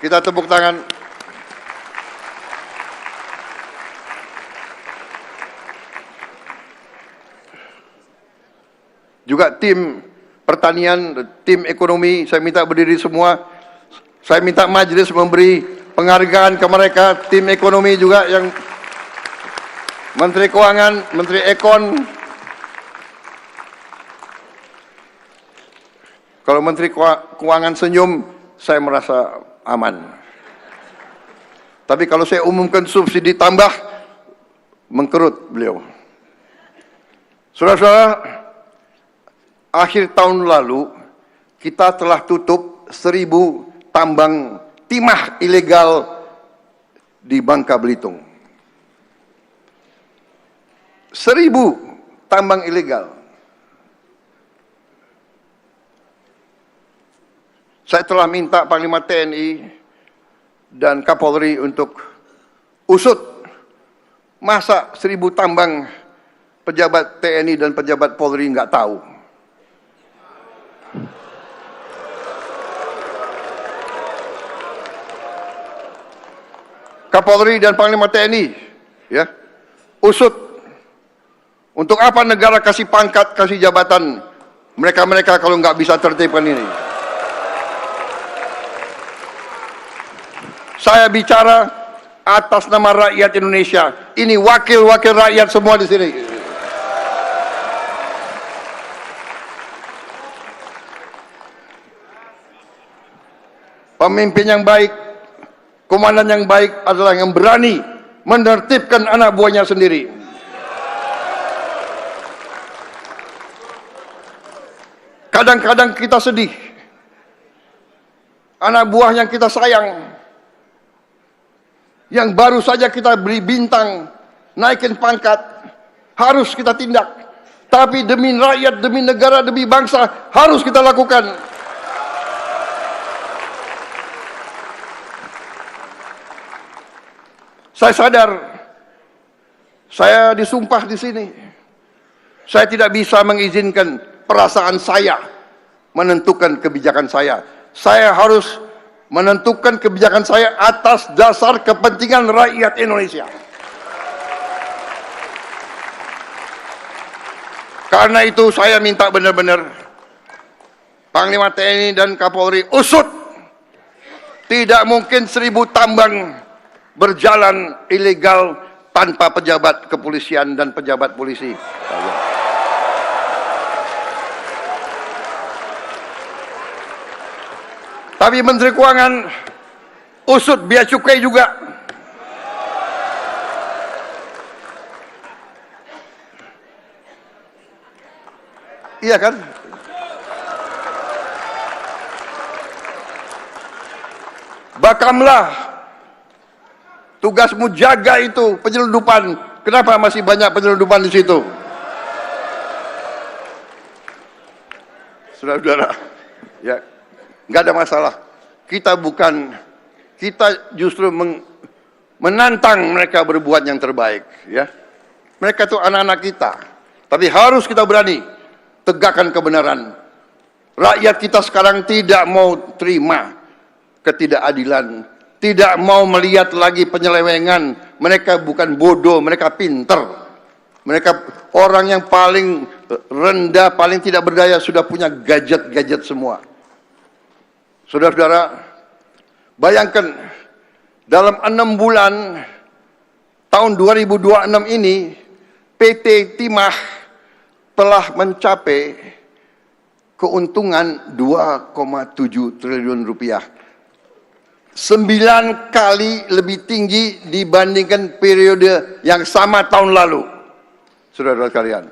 Kita tepuk tangan. Juga tim pertanian, tim ekonomi, saya minta berdiri semua. Saya minta majelis memberi penghargaan ke mereka, tim ekonomi juga yang Menteri Keuangan, Menteri Ekon. Kalau Menteri Keuangan senyum, saya merasa aman. Tapi kalau saya umumkan subsidi tambah, mengkerut beliau. Saudara-saudara, akhir tahun lalu kita telah tutup 1.000 tambang timah ilegal di Bangka Belitung. 1.000 tambang ilegal. Saya telah minta Panglima TNI dan Kapolri untuk usut. Masa 1.000 tambang pejabat TNI dan pejabat Polri nggak tahu? Kapolri dan Panglima TNI, ya, usut. Untuk apa negara kasih pangkat, kasih jabatan mereka-mereka kalau nggak bisa tertibkan ini? Saya bicara atas nama rakyat Indonesia. Ini wakil-wakil rakyat semua di sini. Pemimpin yang baik, komandan yang baik adalah yang berani menertibkan anak buahnya sendiri. Kadang-kadang kita sedih. Anak buah yang kita sayang, yang baru saja kita beri bintang, naikin pangkat, harus kita tindak. Tapi demi rakyat, demi negara, demi bangsa, harus kita lakukan. Saya sadar, saya disumpah di sini. Saya tidak bisa mengizinkan perasaan saya menentukan kebijakan saya. Saya harus menentukan kebijakan saya atas dasar kepentingan rakyat Indonesia. Karena itu saya minta benar-benar Panglima TNI dan Kapolri usut. Tidak mungkin 1.000 tambang berjalan ilegal tanpa pejabat kepolisian dan pejabat polisi. Tapi Menteri Keuangan usut bea cukai juga. Iya kan? Bakamlah, tugasmu jaga itu penyelundupan. Kenapa masih banyak penyelundupan di situ? Saudara-saudara, ya, nggak ada masalah. Kita justru menantang mereka berbuat yang terbaik, ya. Mereka itu anak-anak kita, tapi harus kita berani tegakkan kebenaran. Rakyat kita sekarang tidak mau terima ketidakadilan, tidak mau melihat lagi penyelewengan. Mereka bukan bodoh, mereka pinter. Mereka orang yang paling rendah, paling tidak berdaya, sudah punya gadget-gadget semua. Saudara-saudara, bayangkan dalam 6 bulan tahun 2026 ini PT Timah telah mencapai keuntungan 2,7 triliun rupiah. 9 kali lebih tinggi dibandingkan periode yang sama tahun lalu. Saudara-saudara sekalian.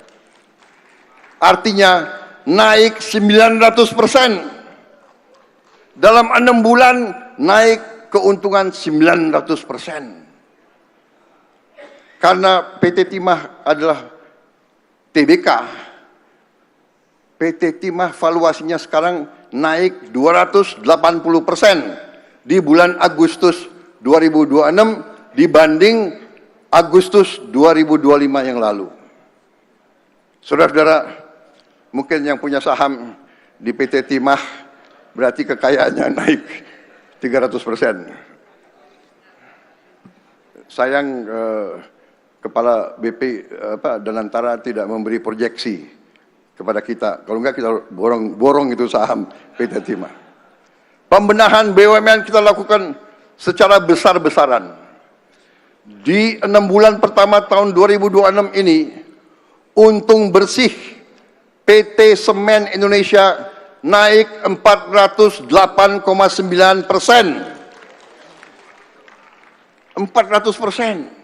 Artinya naik 900%. Dalam 6 bulan naik keuntungan 900%. Karena PT Timah adalah TBK. PT Timah valuasinya sekarang naik 280% di bulan Agustus 2026 dibanding Agustus 2025 yang lalu. Saudara-saudara, mungkin yang punya saham di PT Timah berarti kekayaannya naik 300%. Sayang Kepala BP Danantara tidak memberi proyeksi kepada kita. Kalau enggak kita borong itu saham PT Timah. Pembenahan BUMN kita lakukan secara besar-besaran. Di 6 bulan pertama tahun 2026 ini, untung bersih PT Semen Indonesia naik 408,9%. 400%.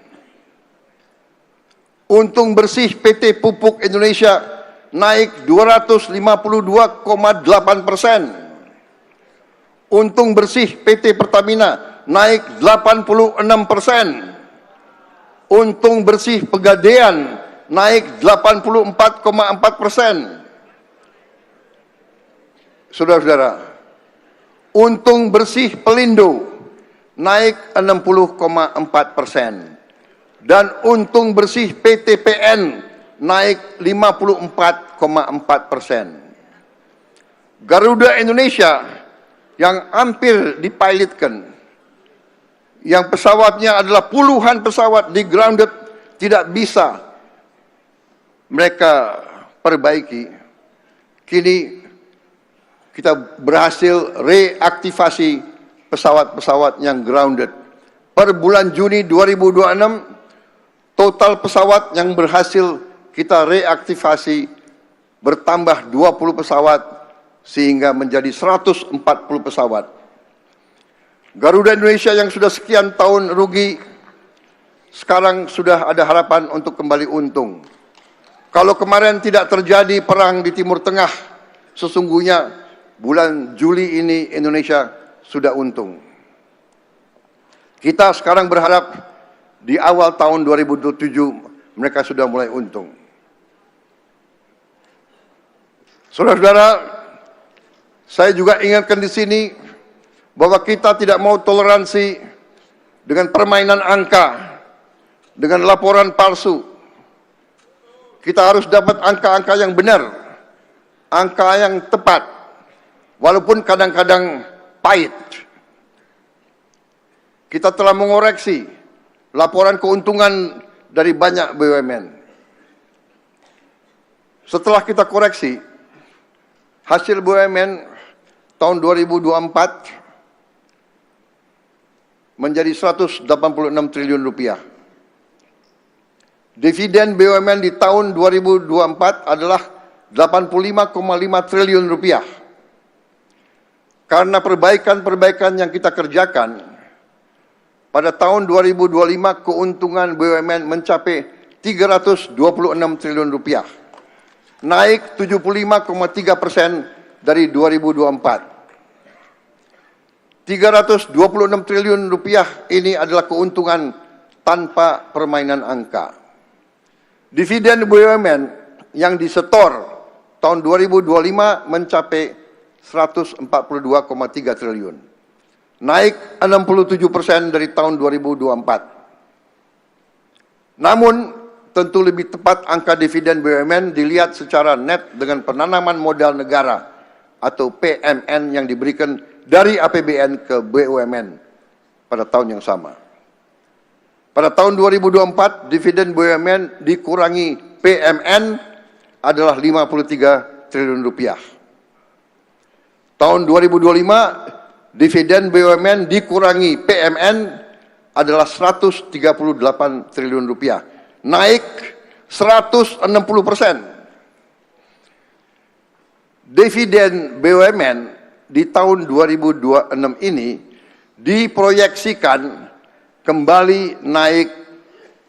Untung bersih PT Pupuk Indonesia naik 252,8%. Untung bersih PT Pertamina naik 86%. Untung bersih Pegadaian naik 84,4%. Saudara-saudara, untung bersih Pelindo naik 60,4%. Dan untung bersih PTPN naik 54,4%. Garuda Indonesia yang hampir dipilotkan, yang pesawatnya adalah puluhan pesawat di grounded, tidak bisa mereka perbaiki. Kini kita berhasil reaktivasi pesawat-pesawat yang grounded. Per bulan Juni 2026, total pesawat yang berhasil kita reaktivasi bertambah 20 pesawat sehingga menjadi 140 pesawat. Garuda Indonesia yang sudah sekian tahun rugi, sekarang sudah ada harapan untuk kembali untung. Kalau kemarin tidak terjadi perang di Timur Tengah, sesungguhnya bulan Juli ini Indonesia sudah untung. Kita sekarang berharap di awal tahun 2027 mereka sudah mulai untung. Saudara-saudara, saya juga ingatkan di sini bahwa kita tidak mau toleransi dengan permainan angka, dengan laporan palsu. Kita harus dapat angka-angka yang benar, angka yang tepat, walaupun kadang-kadang pahit. Kita telah mengoreksi laporan keuntungan dari banyak BUMN. Setelah kita koreksi, hasil BUMN tahun 2024 menjadi 186 triliun rupiah. Dividen BUMN di tahun 2024 adalah 85,5 triliun rupiah. Karena perbaikan-perbaikan yang kita kerjakan, pada tahun 2025 keuntungan BUMN mencapai 326 triliun rupiah. Naik 75,3% dari 2024. 326 triliun rupiah ini adalah keuntungan tanpa permainan angka. Dividen BUMN yang disetor tahun 2025 mencapai 142,3 triliun. Naik 67% dari tahun 2024. Namun, tentu lebih tepat angka dividen BUMN dilihat secara net dengan penanaman modal negara atau PMN yang diberikan dari APBN ke BUMN pada tahun yang sama. Pada tahun 2024, dividen BUMN dikurangi PMN adalah 53 triliun rupiah. Tahun 2025, dividen BUMN dikurangi PMN adalah 138 triliun rupiah. Naik 160%. dividen BUMN di tahun 2026 ini diproyeksikan kembali naik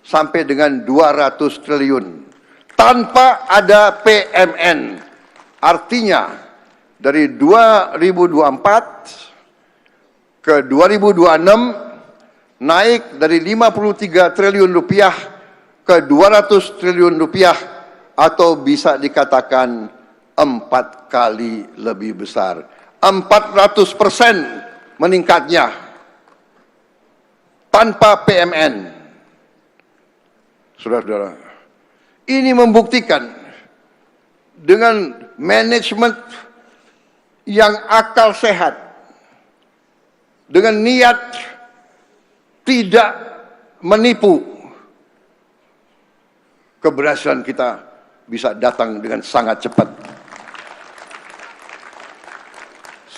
sampai dengan 200 triliun tanpa ada PMN. Artinya dari 2024 ke 2026 naik dari 53 triliun rupiah ke 200 triliun rupiah, atau bisa dikatakan 4 kali lebih besar. 400% meningkatnya tanpa PMN. Saudara-saudara, ini membuktikan dengan manajemen yang akal sehat, dengan niat tidak menipu, keberhasilan kita bisa datang dengan sangat cepat.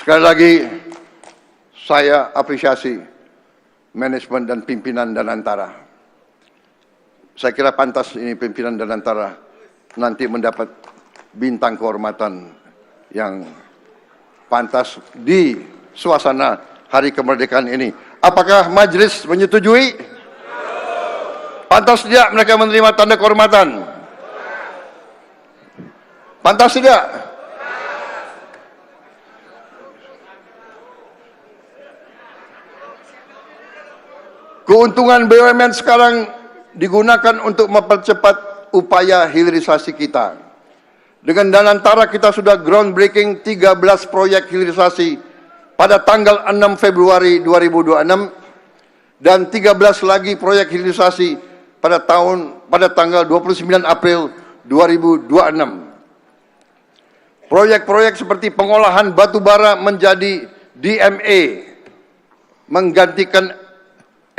Sekali lagi, saya apresiasi manajemen dan pimpinan Danantara. Saya kira pantas ini pimpinan Danantara nanti mendapat bintang kehormatan yang pantas di suasana Hari Kemerdekaan ini. Apakah majelis menyetujui? Pantas tidak mereka menerima tanda kehormatan? Pantas tidak? Keuntungan BUMN sekarang digunakan untuk mempercepat upaya hilirisasi kita. Dengan Danantara kita sudah groundbreaking 13 proyek hilirisasi pada tanggal 6 Februari 2026 dan 13 lagi proyek hilirisasi pada tanggal 29 April 2026. Proyek-proyek seperti pengolahan batu bara menjadi DMA menggantikan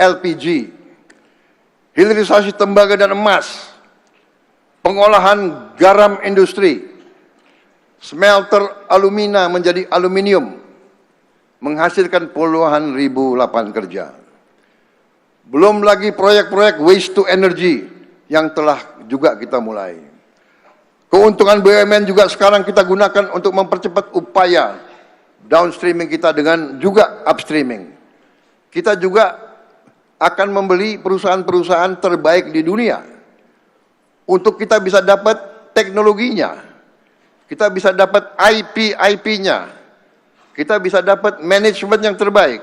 LPG, hilirisasi tembaga dan emas, pengolahan garam industri, smelter alumina menjadi aluminium, menghasilkan puluhan ribu lapangan kerja. Belum lagi proyek-proyek waste to energy yang telah juga kita mulai. Keuntungan BUMN juga sekarang kita gunakan untuk mempercepat upaya downstreaming kita dengan juga upstreaming. Kita juga akan membeli perusahaan-perusahaan terbaik di dunia untuk kita bisa dapat teknologinya, kita bisa dapat IP-nya, kita bisa dapat manajemen yang terbaik,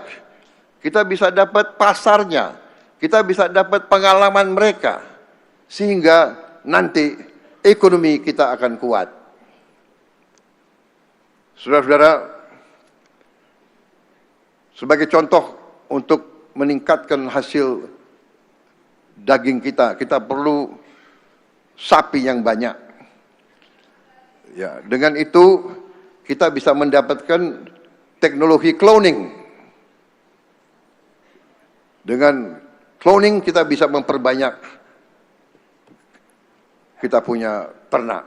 kita bisa dapat pasarnya, kita bisa dapat pengalaman mereka, sehingga nanti ekonomi kita akan kuat. Saudara-saudara, sebagai contoh untuk meningkatkan hasil daging kita, kita perlu sapi yang banyak. Ya, dengan itu kita bisa mendapatkan teknologi cloning. Dengan cloning kita bisa memperbanyak kita punya ternak.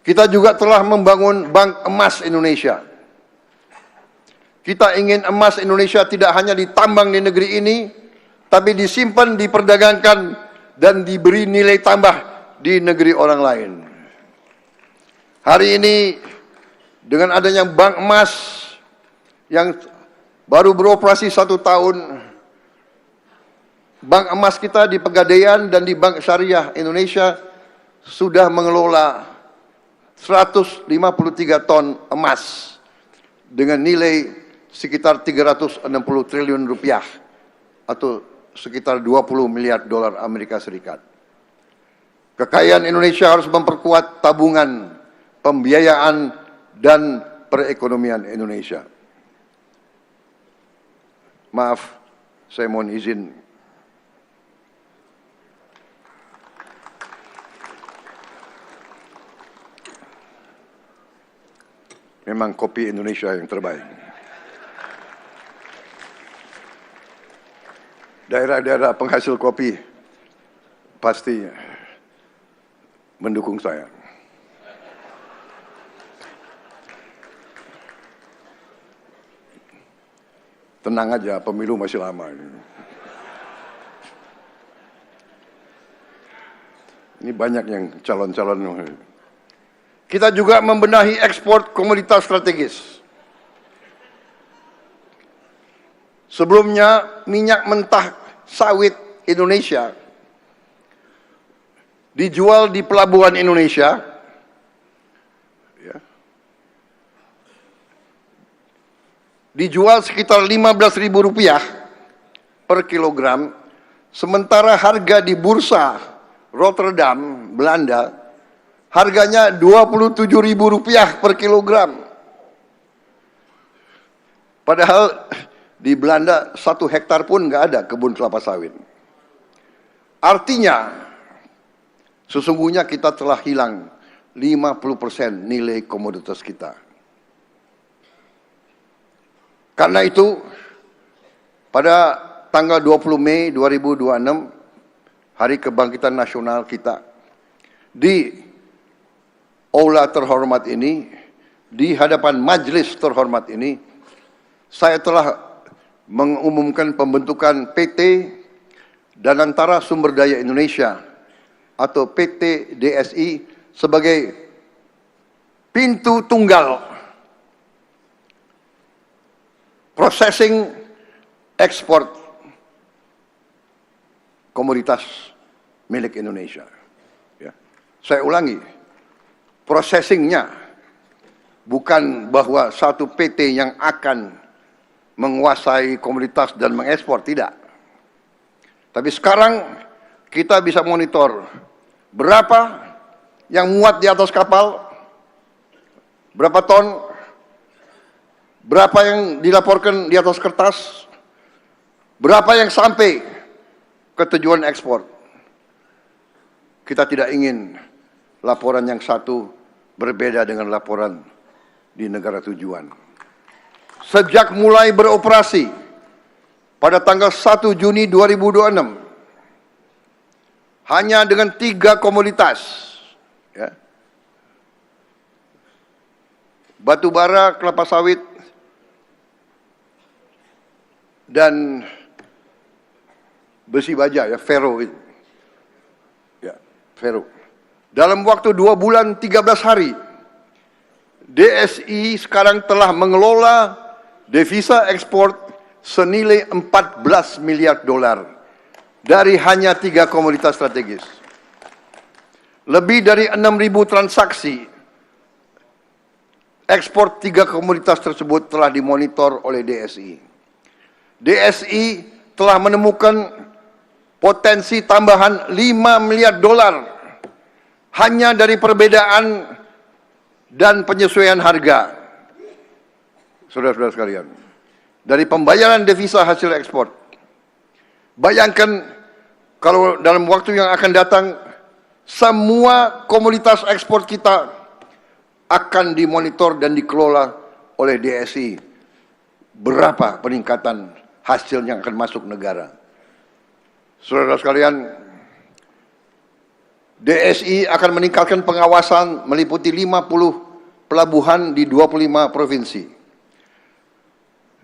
Kita juga telah membangun Bank Emas Indonesia. Kita ingin emas Indonesia tidak hanya ditambang di negeri ini, tapi disimpan, diperdagangkan, dan diberi nilai tambah di negeri orang lain. Hari ini, dengan adanya Bank Emas yang baru beroperasi 1 tahun, Bank Emas kita di Pegadaian dan di Bank Syariah Indonesia sudah mengelola 153 ton emas dengan nilai sekitar 360 triliun rupiah atau sekitar 20 miliar dolar Amerika Serikat. Kekayaan Indonesia harus memperkuat tabungan, pembiayaan, dan perekonomian Indonesia. Maaf, saya mohon izin. Memang kopi Indonesia yang terbaik. Daerah-daerah penghasil kopi pasti mendukung saya. Tenang aja, pemilu masih lama. Ini banyak yang calon-calon. Kita juga membenahi ekspor komoditas strategis. Sebelumnya, minyak mentah sawit Indonesia dijual di pelabuhan Indonesia dijual sekitar Rp15.000 per kilogram, sementara harga di bursa Rotterdam, Belanda, harganya Rp27.000 per kilogram. Padahal di Belanda 1 hektar pun nggak ada kebun kelapa sawit. Artinya, sesungguhnya kita telah hilang 50% nilai komoditas kita. Karena itu, pada tanggal 20 Mei 2026, Hari Kebangkitan Nasional kita, di aula terhormat ini, di hadapan majelis terhormat ini, saya telah mengumumkan pembentukan PT Danantara Sumber Daya Indonesia atau PT DSI sebagai pintu tunggal processing ekspor komoditas milik Indonesia. Ya. Saya ulangi, processingnya bukan bahwa satu PT yang akan menguasai komoditas dan mengekspor, tidak. Tapi sekarang kita bisa monitor berapa yang muat di atas kapal, berapa ton, berapa yang dilaporkan di atas kertas, berapa yang sampai ke tujuan ekspor. Kita tidak ingin laporan yang satu berbeda dengan laporan di negara tujuan. Sejak mulai beroperasi pada tanggal 1 Juni 2026, hanya dengan 3 komoditas, ya, batu bara, kelapa sawit, dan besi baja, ya, fero, ya, fero. Dalam waktu 2 bulan 13 hari, DSI sekarang telah mengelola devisa ekspor senilai 14 miliar dolar dari hanya 3 komoditas strategis. Lebih dari 6.000 transaksi ekspor 3 komoditas tersebut telah dimonitor oleh DSI. DSI telah menemukan potensi tambahan 5 miliar dolar hanya dari perbedaan dan penyesuaian harga. Saudara-saudara sekalian, dari pembayaran devisa hasil ekspor. Bayangkan kalau dalam waktu yang akan datang, semua komoditas ekspor kita akan dimonitor dan dikelola oleh DSI. Berapa peningkatan hasil yang akan masuk negara? Saudara sekalian, DSI akan meningkatkan pengawasan meliputi 50 pelabuhan di 25 provinsi.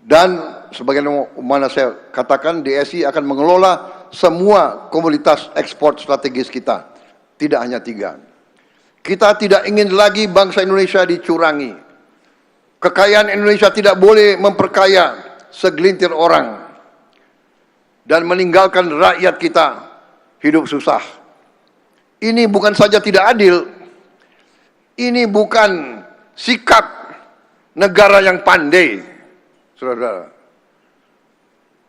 Dan sebagaimana saya katakan, DSI akan mengelola semua komoditas ekspor strategis kita, tidak hanya 3. Kita tidak ingin lagi bangsa Indonesia dicurangi. Kekayaan Indonesia tidak boleh memperkaya segelintir orang dan meninggalkan rakyat kita hidup susah. Ini bukan saja tidak adil, ini bukan sikap negara yang pandai. Saudara,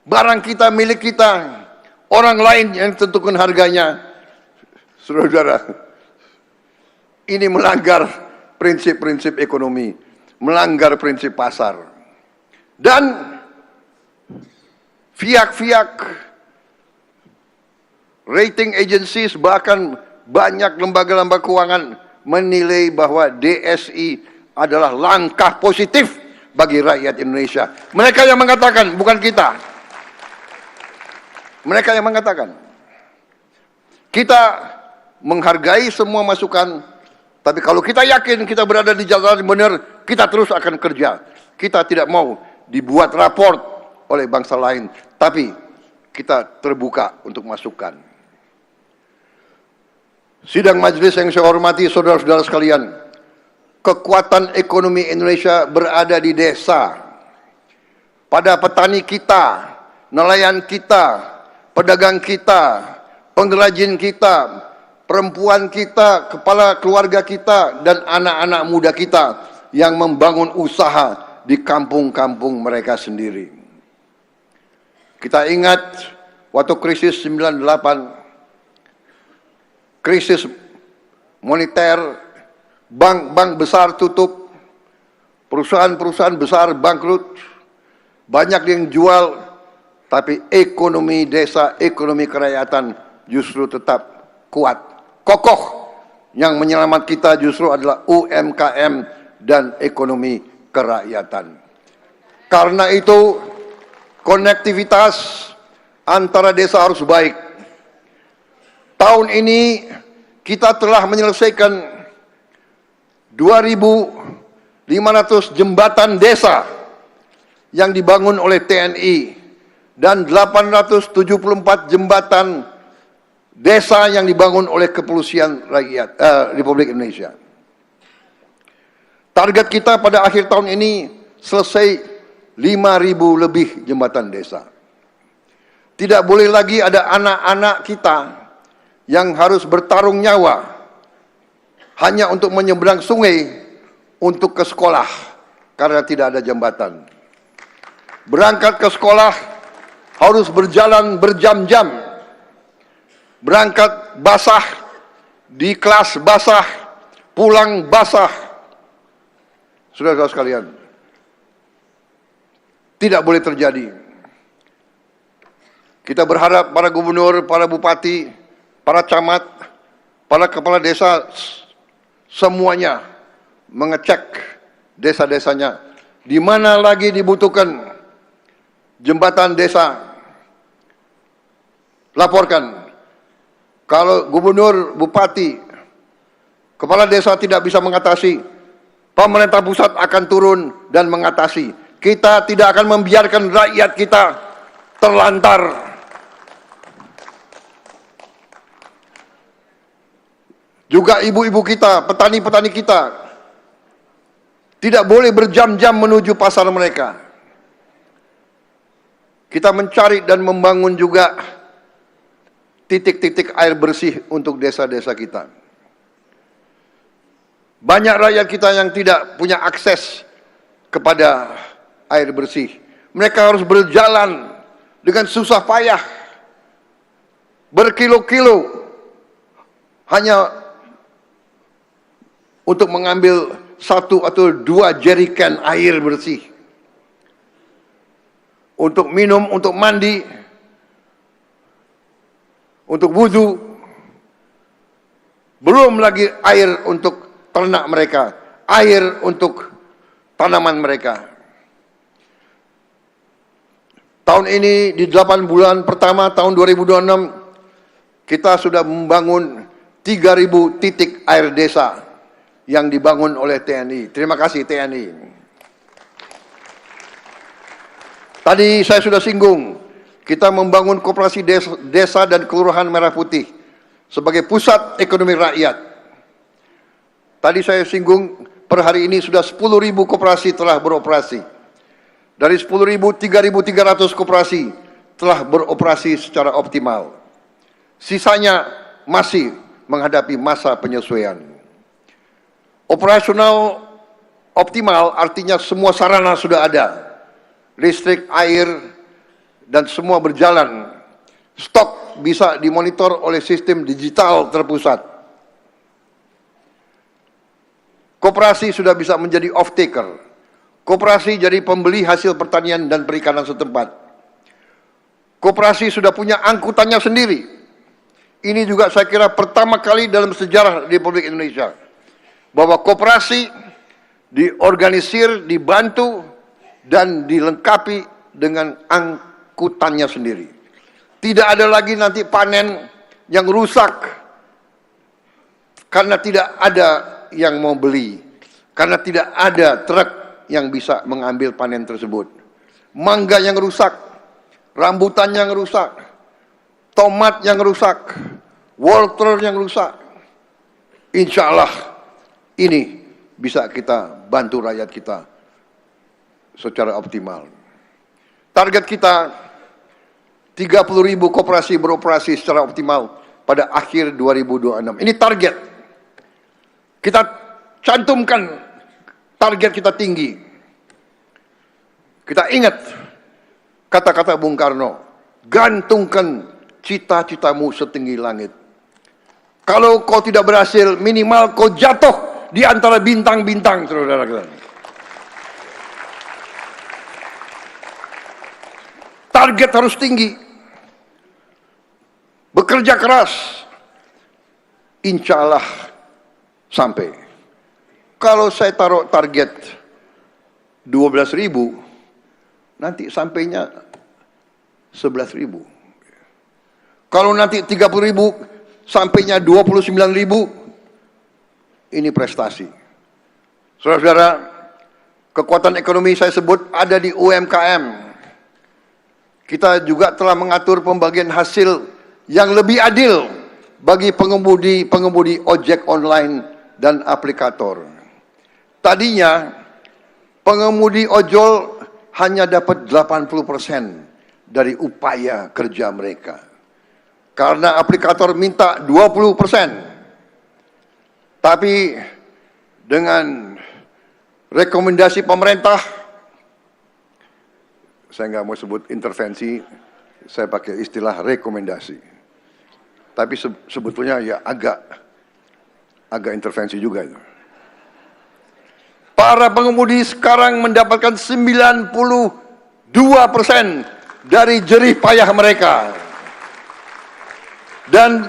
barang kita, milik kita, orang lain yang tentukan harganya. Saudara, ini melanggar prinsip-prinsip ekonomi, melanggar prinsip pasar. Dan pihak-pihak rating agencies, bahkan banyak lembaga-lembaga keuangan menilai bahwa DSI adalah langkah positif bagi rakyat Indonesia. Mereka yang mengatakan, bukan kita. Mereka yang mengatakan. Kita menghargai semua masukan, tapi kalau kita yakin kita berada di jalan yang benar, kita terus akan kerja. Kita tidak mau dibuat raport oleh bangsa lain, tapi kita terbuka untuk masukan. Sidang majelis yang saya hormati, saudara-saudara sekalian, kekuatan ekonomi Indonesia berada di desa. Pada petani kita, nelayan kita, pedagang kita, pengrajin kita, perempuan kita, kepala keluarga kita, dan anak-anak muda kita yang membangun usaha di kampung-kampung mereka sendiri. Kita ingat waktu krisis 98, krisis moneter, bank-bank besar tutup, perusahaan-perusahaan besar bangkrut, banyak yang jual, tapi ekonomi desa, ekonomi kerakyatan justru tetap kuat, kokoh. Yang menyelamat kita justru adalah UMKM dan ekonomi kerakyatan. Karena itu, konektivitas antara desa harus baik. Tahun ini kita telah menyelesaikan 2.500 jembatan desa yang dibangun oleh TNI dan 874 jembatan desa yang dibangun oleh Kepolisian Rakyat Republik Indonesia. Target kita pada akhir tahun ini selesai 5.000 lebih jembatan desa. Tidak boleh lagi ada anak-anak kita yang harus bertarung nyawa hanya untuk menyeberang sungai untuk ke sekolah karena tidak ada jembatan. Berangkat ke sekolah harus berjalan berjam-jam. Berangkat basah, di kelas basah, pulang basah. Saudara-saudara sekalian, tidak boleh terjadi. Kita berharap para gubernur, para bupati, para camat, para kepala desa semuanya mengecek desa-desanya di mana lagi dibutuhkan jembatan desa, laporkan. Kalau gubernur, bupati, kepala desa tidak bisa mengatasi, pemerintah pusat akan turun dan mengatasi. Kita tidak akan membiarkan rakyat kita terlantar. Juga ibu-ibu kita, petani-petani kita, tidak boleh berjam-jam menuju pasar mereka. Kita mencari dan membangun juga titik-titik air bersih untuk desa-desa kita. Banyak rakyat kita yang tidak punya akses kepada air bersih. Mereka harus berjalan dengan susah payah, berkilo-kilo, hanya untuk mengambil 1 atau 2 jerigen air bersih. Untuk minum, untuk mandi, untuk wudhu, belum lagi air untuk ternak mereka, air untuk tanaman mereka. Tahun ini di 8 bulan pertama tahun 2026 kita sudah membangun 3.000 titik air desa yang dibangun oleh TNI. Terima kasih TNI. Tadi saya sudah singgung, kita membangun koperasi desa dan kelurahan Merah Putih sebagai pusat ekonomi rakyat. Tadi saya singgung, per hari ini sudah 10.000 koperasi telah beroperasi. Dari 10.000, 3.300 koperasi telah beroperasi secara optimal. Sisanya masih menghadapi masa penyesuaian. Operasional optimal artinya semua sarana sudah ada. Listrik, air, dan semua berjalan. Stok bisa dimonitor oleh sistem digital terpusat. Koperasi sudah bisa menjadi off-taker. Koperasi jadi pembeli hasil pertanian dan perikanan setempat. Koperasi sudah punya angkutannya sendiri. Ini juga saya kira pertama kali dalam sejarah Republik Indonesia. Bahwa koperasi diorganisir, dibantu, dan dilengkapi dengan angkutannya sendiri. Tidak ada lagi nanti panen yang rusak karena tidak ada yang mau beli, karena tidak ada truk yang bisa mengambil panen tersebut. Mangga yang rusak, rambutan yang rusak, tomat yang rusak, wortel yang rusak. Insya Allah ini bisa kita bantu rakyat kita secara optimal. Target kita 30.000 koperasi beroperasi secara optimal pada akhir 2026. Ini target. Kita cantumkan target kita tinggi. Kita ingat kata-kata Bung Karno, gantungkan cita-citamu setinggi langit. Kalau kau tidak berhasil, minimal kau jatuh di antara bintang-bintang, saudara-saudara. Target harus tinggi. Bekerja keras. Insya Allah sampai. Kalau saya taruh target 12.000, nanti sampainya 11.000. Kalau nanti 30.000, sampainya 29.000, ini prestasi. Saudara-saudara, kekuatan ekonomi saya sebut ada di UMKM. Kita juga telah mengatur pembagian hasil yang lebih adil bagi pengemudi ojek online dan aplikator. Tadinya pengemudi ojol hanya dapat 80% dari upaya kerja mereka. Karena aplikator minta 20%. Tapi dengan rekomendasi pemerintah, saya nggak mau sebut intervensi, saya pakai istilah rekomendasi. Tapi sebetulnya ya agak intervensi juga. Para pengemudi sekarang mendapatkan 92% dari jerih payah mereka. Dan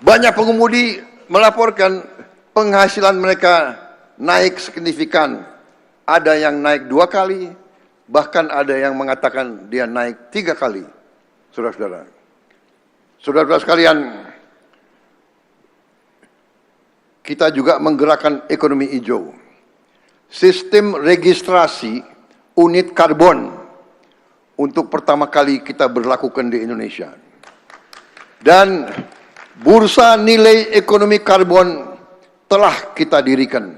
banyak pengemudi melaporkan penghasilan mereka naik signifikan. Ada yang naik 2 kali, bahkan ada yang mengatakan dia naik 3 kali. Saudara-saudara. Saudara-saudara sekalian, kita juga menggerakkan ekonomi hijau. Sistem registrasi unit karbon untuk pertama kali kita berlakukan di Indonesia. Dan bursa nilai ekonomi karbon telah kita dirikan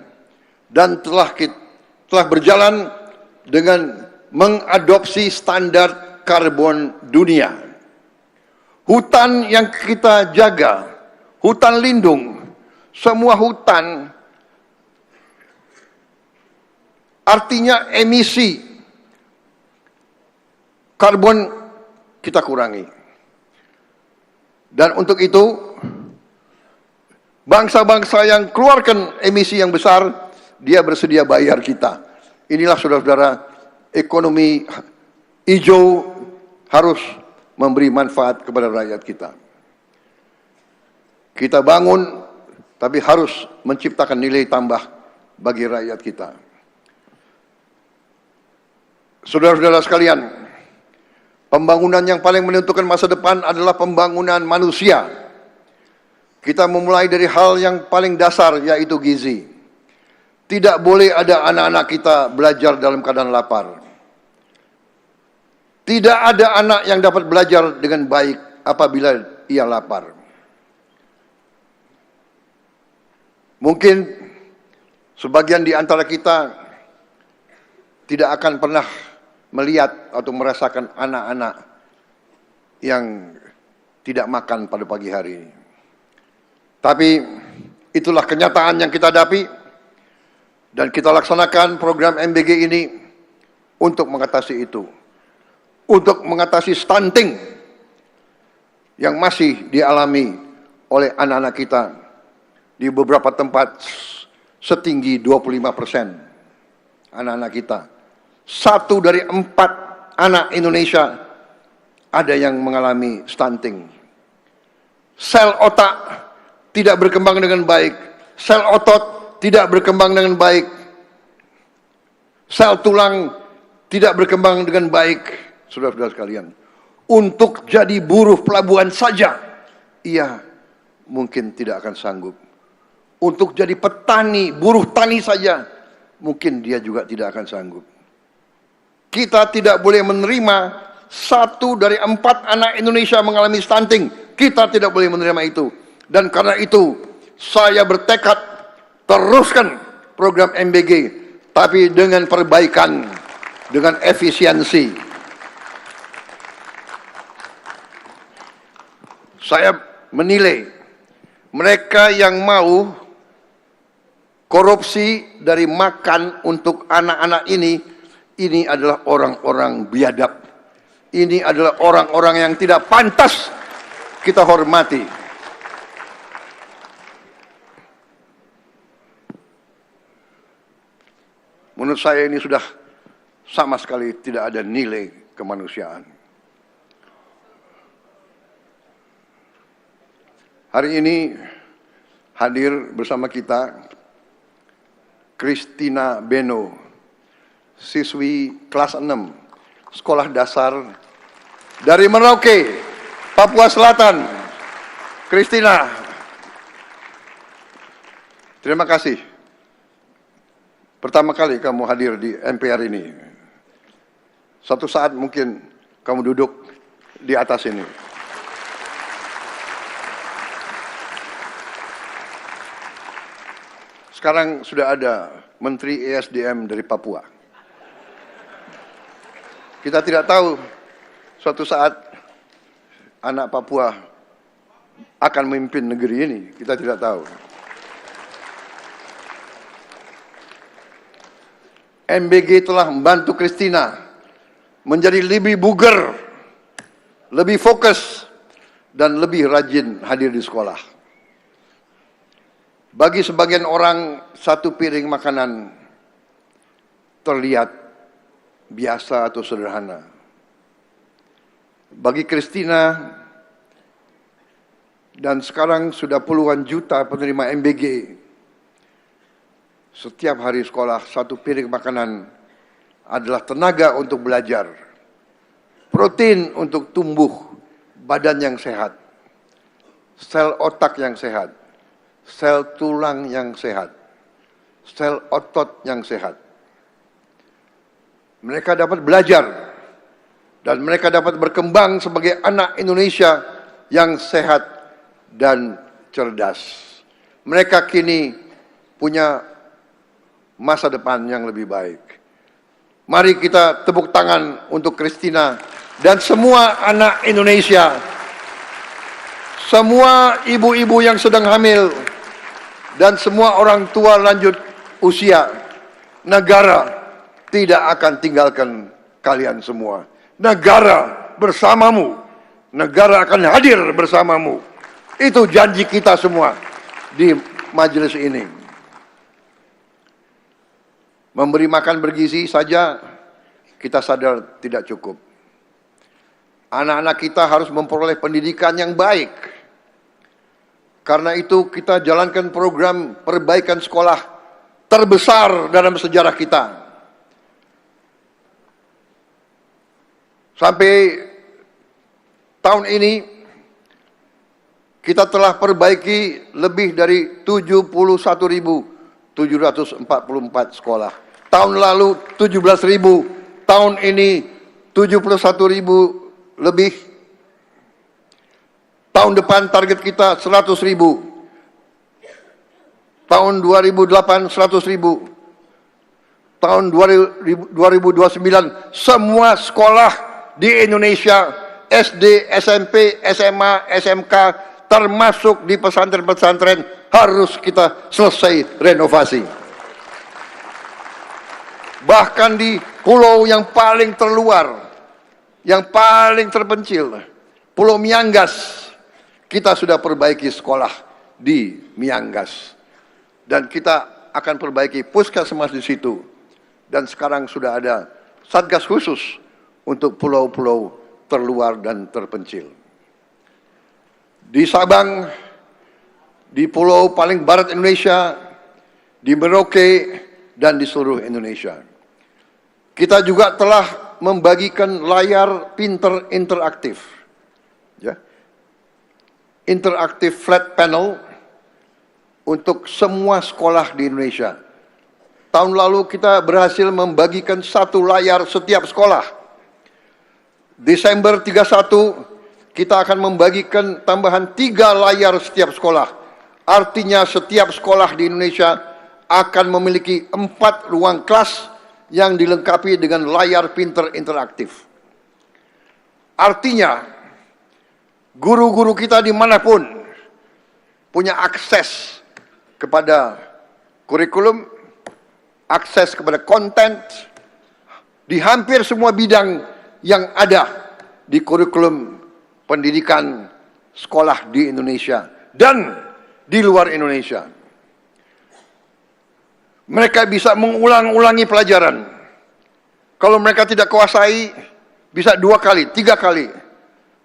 dan telah berjalan dengan mengadopsi standar karbon dunia. Hutan yang kita jaga, hutan lindung, semua hutan artinya emisi karbon kita kurangi. Dan untuk itu, bangsa-bangsa yang keluarkan emisi yang besar, dia bersedia bayar kita. Inilah saudara-saudara, ekonomi hijau harus memberi manfaat kepada rakyat kita. Kita bangun, tapi harus menciptakan nilai tambah bagi rakyat kita. Saudara-saudara sekalian, pembangunan yang paling menentukan masa depan adalah pembangunan manusia. Kita memulai dari hal yang paling dasar, yaitu gizi. Tidak boleh ada anak-anak kita belajar dalam keadaan lapar. Tidak ada anak yang dapat belajar dengan baik apabila ia lapar. Mungkin sebagian di antara kita tidak akan pernah melihat atau merasakan anak-anak yang tidak makan pada pagi hari ini. Tapi itulah kenyataan yang kita hadapi dan kita laksanakan program MBG ini untuk mengatasi itu. Untuk mengatasi stunting yang masih dialami oleh anak-anak kita di beberapa tempat setinggi 25% anak-anak kita. 1 dari 4 anak Indonesia ada yang mengalami stunting. Sel otak tidak berkembang dengan baik. Sel otot tidak berkembang dengan baik. Sel tulang tidak berkembang dengan baik. Saudara-saudara sekalian, untuk jadi buruh pelabuhan saja, ia mungkin tidak akan sanggup. Untuk jadi petani, buruh tani saja, mungkin dia juga tidak akan sanggup. Kita tidak boleh menerima 1 dari 4 anak Indonesia mengalami stunting. Kita tidak boleh menerima itu. Dan karena itu, saya bertekad teruskan program MBG, tapi dengan perbaikan, dengan efisiensi. Saya menilai mereka yang mau korupsi dari makan untuk anak-anak ini adalah orang-orang biadab. Ini adalah orang-orang yang tidak pantas kita hormati. Menurut saya ini sudah sama sekali tidak ada nilai kemanusiaan. Hari ini hadir bersama kita Christina Beno, siswi kelas 6, sekolah dasar dari Merauke, Papua Selatan. Christina, terima kasih. Pertama kali kamu hadir di MPR ini. Suatu saat mungkin kamu duduk di atas ini. Sekarang sudah ada Menteri ESDM dari Papua. Kita tidak tahu suatu saat anak Papua akan memimpin negeri ini. Kita tidak tahu. MBG telah membantu Christina menjadi lebih bugar, lebih fokus, dan lebih rajin hadir di sekolah. Bagi sebagian orang, satu piring makanan terlihat biasa atau sederhana. Bagi Christina, dan sekarang sudah puluhan juta penerima MBG, setiap hari sekolah, satu piring makanan adalah tenaga untuk belajar, protein untuk tumbuh badan yang sehat, sel otak yang sehat, sel tulang yang sehat, sel otot yang sehat. Mereka dapat belajar dan mereka dapat berkembang sebagai anak Indonesia yang sehat dan cerdas. Mereka kini punya masa depan yang lebih baik. Mari kita tepuk tangan untuk Christina dan semua anak Indonesia, semua ibu-ibu yang sedang hamil, dan semua orang tua lanjut usia. Negara tidak akan tinggalkan kalian semua. Negara bersamamu. Negara akan hadir bersamamu. Itu janji kita semua di majelis ini. Memberi makan bergizi saja kita sadar tidak cukup. Anak-anak kita harus memperoleh pendidikan yang baik. Karena itu kita jalankan program perbaikan sekolah terbesar dalam sejarah kita. Sampai tahun ini kita telah perbaiki lebih dari 71.744 sekolah. Tahun lalu 17.000, tahun ini 71.000 lebih. Tahun depan target kita 100.000. Tahun 2008 100.000. Tahun 2029 semua sekolah di Indonesia, SD, SMP, SMA, SMK, termasuk di pesantren-pesantren harus kita selesai renovasi. Bahkan di pulau yang paling terluar, yang paling terpencil, Pulau Miangas, kita sudah perbaiki sekolah di Miangas. Dan kita akan perbaiki puskesmas di situ. Dan sekarang sudah ada satgas khusus untuk pulau-pulau terluar dan terpencil. Di Sabang, di pulau paling barat Indonesia, di Merauke, dan di seluruh Indonesia. Kita juga telah membagikan layar pinter interaktif. Ya. Interaktif flat panel untuk semua sekolah di Indonesia. Tahun lalu kita berhasil membagikan satu layar setiap sekolah. Desember 31 kita akan membagikan tambahan 3 layar setiap sekolah. Artinya setiap sekolah di Indonesia akan memiliki 4 ruang kelas yang dilengkapi dengan layar pintar interaktif. Artinya, guru-guru kita dimanapun punya akses kepada kurikulum, akses kepada konten, di hampir semua bidang yang ada di kurikulum pendidikan sekolah di Indonesia dan di luar Indonesia. Mereka bisa mengulang-ulangi pelajaran. Kalau mereka tidak kuasai, bisa 2 kali, 3 kali.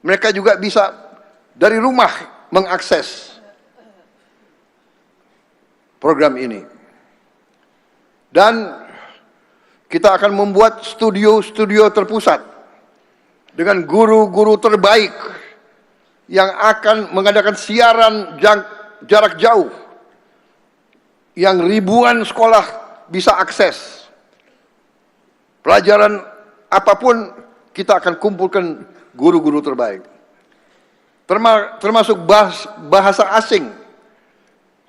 Mereka juga bisa dari rumah mengakses program ini. Dan kita akan membuat studio-studio terpusat dengan guru-guru terbaik yang akan mengadakan siaran jarak jauh yang ribuan sekolah bisa akses. Pelajaran apapun kita akan kumpulkan guru-guru terbaik. Termasuk bahasa asing.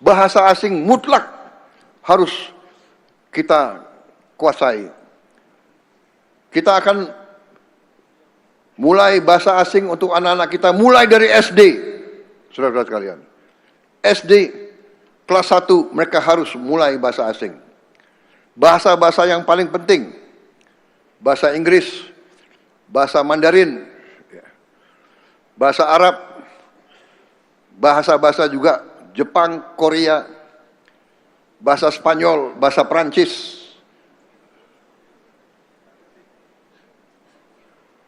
Bahasa asing mutlak harus kita kuasai. Kita akan mulai bahasa asing untuk anak-anak kita mulai dari SD. Saudara-saudara sekalian. SD kelas 1 mereka harus mulai bahasa asing. Bahasa-bahasa yang paling penting. Bahasa Inggris, bahasa Mandarin, bahasa Arab, bahasa-bahasa juga Jepang, Korea, bahasa Spanyol, bahasa Prancis.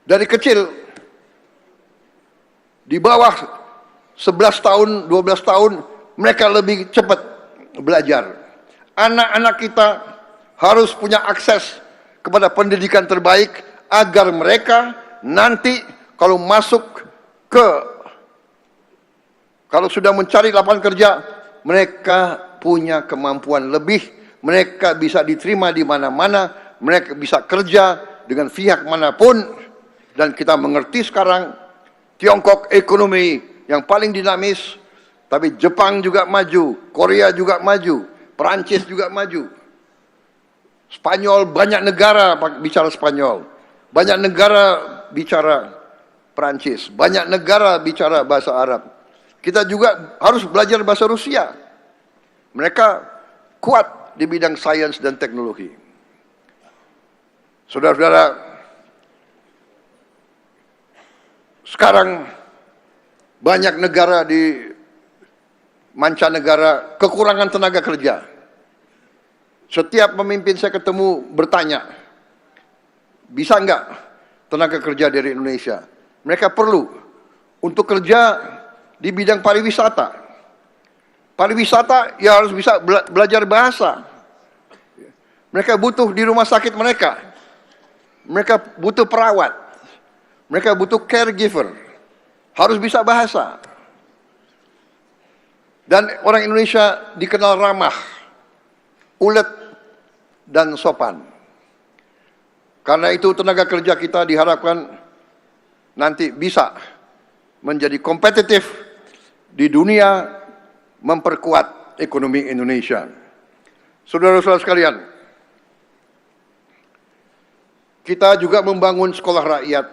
Dari kecil, di bawah 11 tahun, 12 tahun, mereka lebih cepat belajar. Anak-anak kita harus punya akses kepada pendidikan terbaik agar mereka nanti kalau sudah mencari lapangan kerja, mereka punya kemampuan lebih, mereka bisa diterima di mana-mana, mereka bisa kerja dengan pihak manapun. Dan kita mengerti sekarang Tiongkok ekonomi yang paling dinamis, tapi Jepang juga maju, Korea juga maju, Perancis juga maju. Spanyol, banyak negara bicara Spanyol, banyak negara bicara Perancis, banyak negara bicara bahasa Arab. Kita juga harus belajar bahasa Rusia. Mereka kuat di bidang sains dan teknologi. Saudara-saudara, sekarang banyak negara di mancanegara kekurangan tenaga kerja. Setiap pemimpin saya ketemu bertanya, bisa enggak tenaga kerja dari Indonesia? Mereka perlu untuk kerja di bidang pariwisata. Pariwisata ya harus bisa belajar bahasa. Mereka butuh di rumah sakit mereka. Mereka butuh perawat. Mereka butuh caregiver. Harus bisa bahasa. Dan orang Indonesia dikenal ramah, ulet, dan sopan. Karena itu tenaga kerja kita diharapkan nanti bisa menjadi kompetitif di dunia, memperkuat ekonomi Indonesia. Saudara-saudara sekalian, kita juga membangun sekolah rakyat,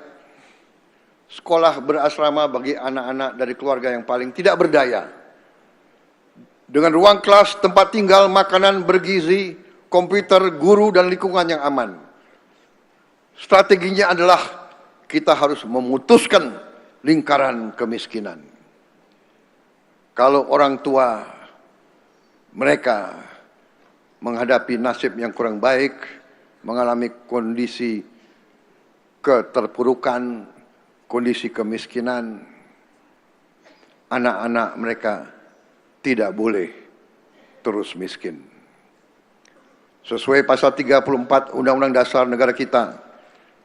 sekolah berasrama bagi anak-anak dari keluarga yang paling tidak berdaya. Dengan ruang kelas, tempat tinggal, makanan bergizi, komputer, guru, dan lingkungan yang aman. Strateginya adalah kita harus memutuskan lingkaran kemiskinan. Kalau orang tua mereka menghadapi nasib yang kurang baik, mengalami kondisi keterpurukan, kondisi kemiskinan, anak-anak mereka tidak boleh terus miskin. Sesuai pasal 34 Undang-Undang Dasar Negara kita,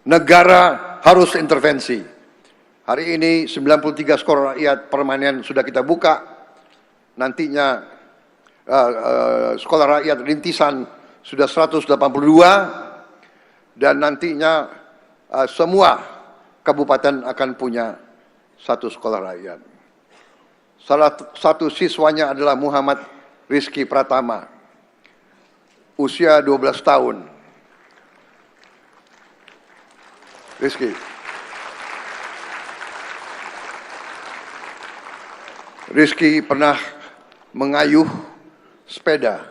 negara harus intervensi. Hari ini 93 sekolah rakyat permanen sudah kita buka. Nantinya sekolah rakyat rintisan sudah 182 dan nantinya semua kabupaten akan punya satu sekolah rakyat. Salah satu siswanya adalah Muhammad Rizky Pratama. usia 12 tahun. Rizky pernah mengayuh sepeda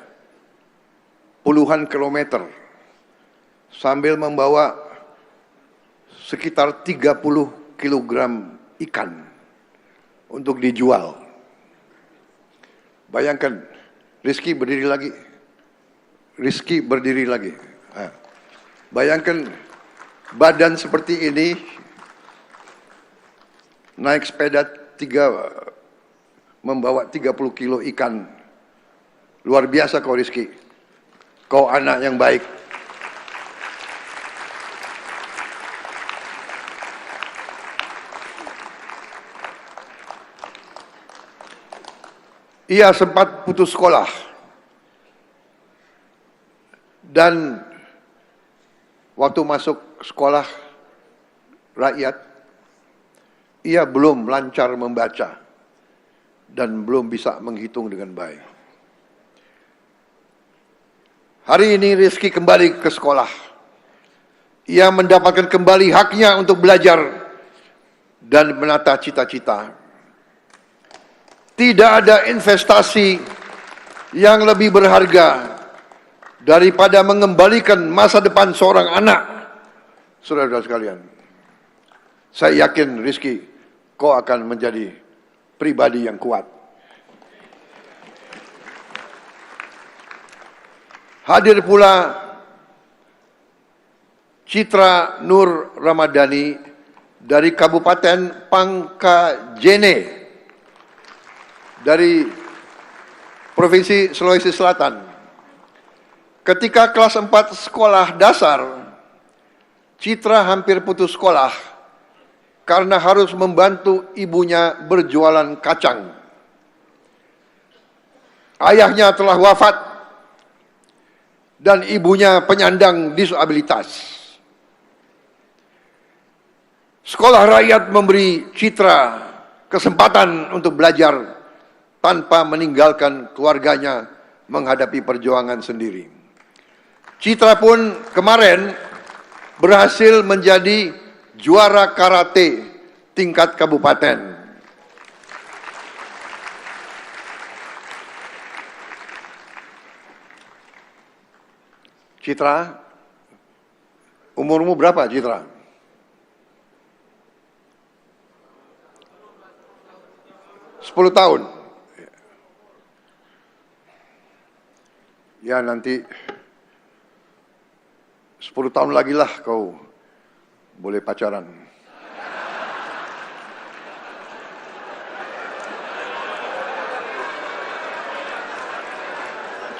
puluhan kilometer sambil membawa sekitar 30 kilogram ikan untuk dijual. Bayangkan, Rizky berdiri lagi. Bayangkan badan seperti ini, naik sepeda membawa 30 kilo ikan. Luar biasa kau, Rizky. Kau anak yang baik. Ia sempat putus sekolah. Dan waktu masuk sekolah rakyat, ia belum lancar membaca dan belum bisa menghitung dengan baik. Hari ini Rizky kembali ke sekolah. Ia mendapatkan kembali haknya untuk belajar dan menata cita-cita. Tidak ada investasi yang lebih berharga daripada mengembalikan masa depan seorang anak. Saudara-saudara sekalian, saya yakin Rizky, kau akan menjadi pribadi yang kuat. Hadir pula Citra Nur Ramadhani dari Kabupaten Pangkajene dari Provinsi Sulawesi Selatan. Ketika kelas 4 sekolah dasar, Citra hampir putus sekolah karena harus membantu ibunya berjualan kacang. Ayahnya telah wafat dan ibunya penyandang disabilitas. Sekolah rakyat memberi Citra kesempatan untuk belajar tanpa meninggalkan keluarganya menghadapi perjuangan sendiri. Citra pun kemarin berhasil menjadi juara karate tingkat kabupaten. Citra, umurmu berapa, Citra? 10 tahun. Ya, nanti 10 tahun lagi lah kau boleh pacaran.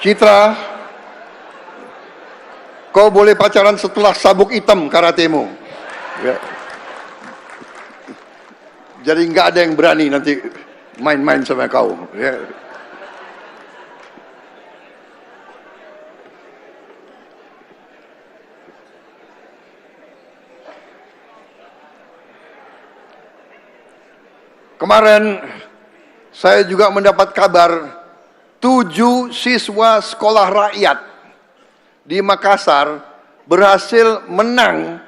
Citra, kau boleh pacaran setelah sabuk hitam karatemu. Ya. Jadi nggak ada yang berani nanti main-main sama kau. Ya. Kemarin saya juga mendapat kabar 7 siswa sekolah rakyat di Makassar berhasil menang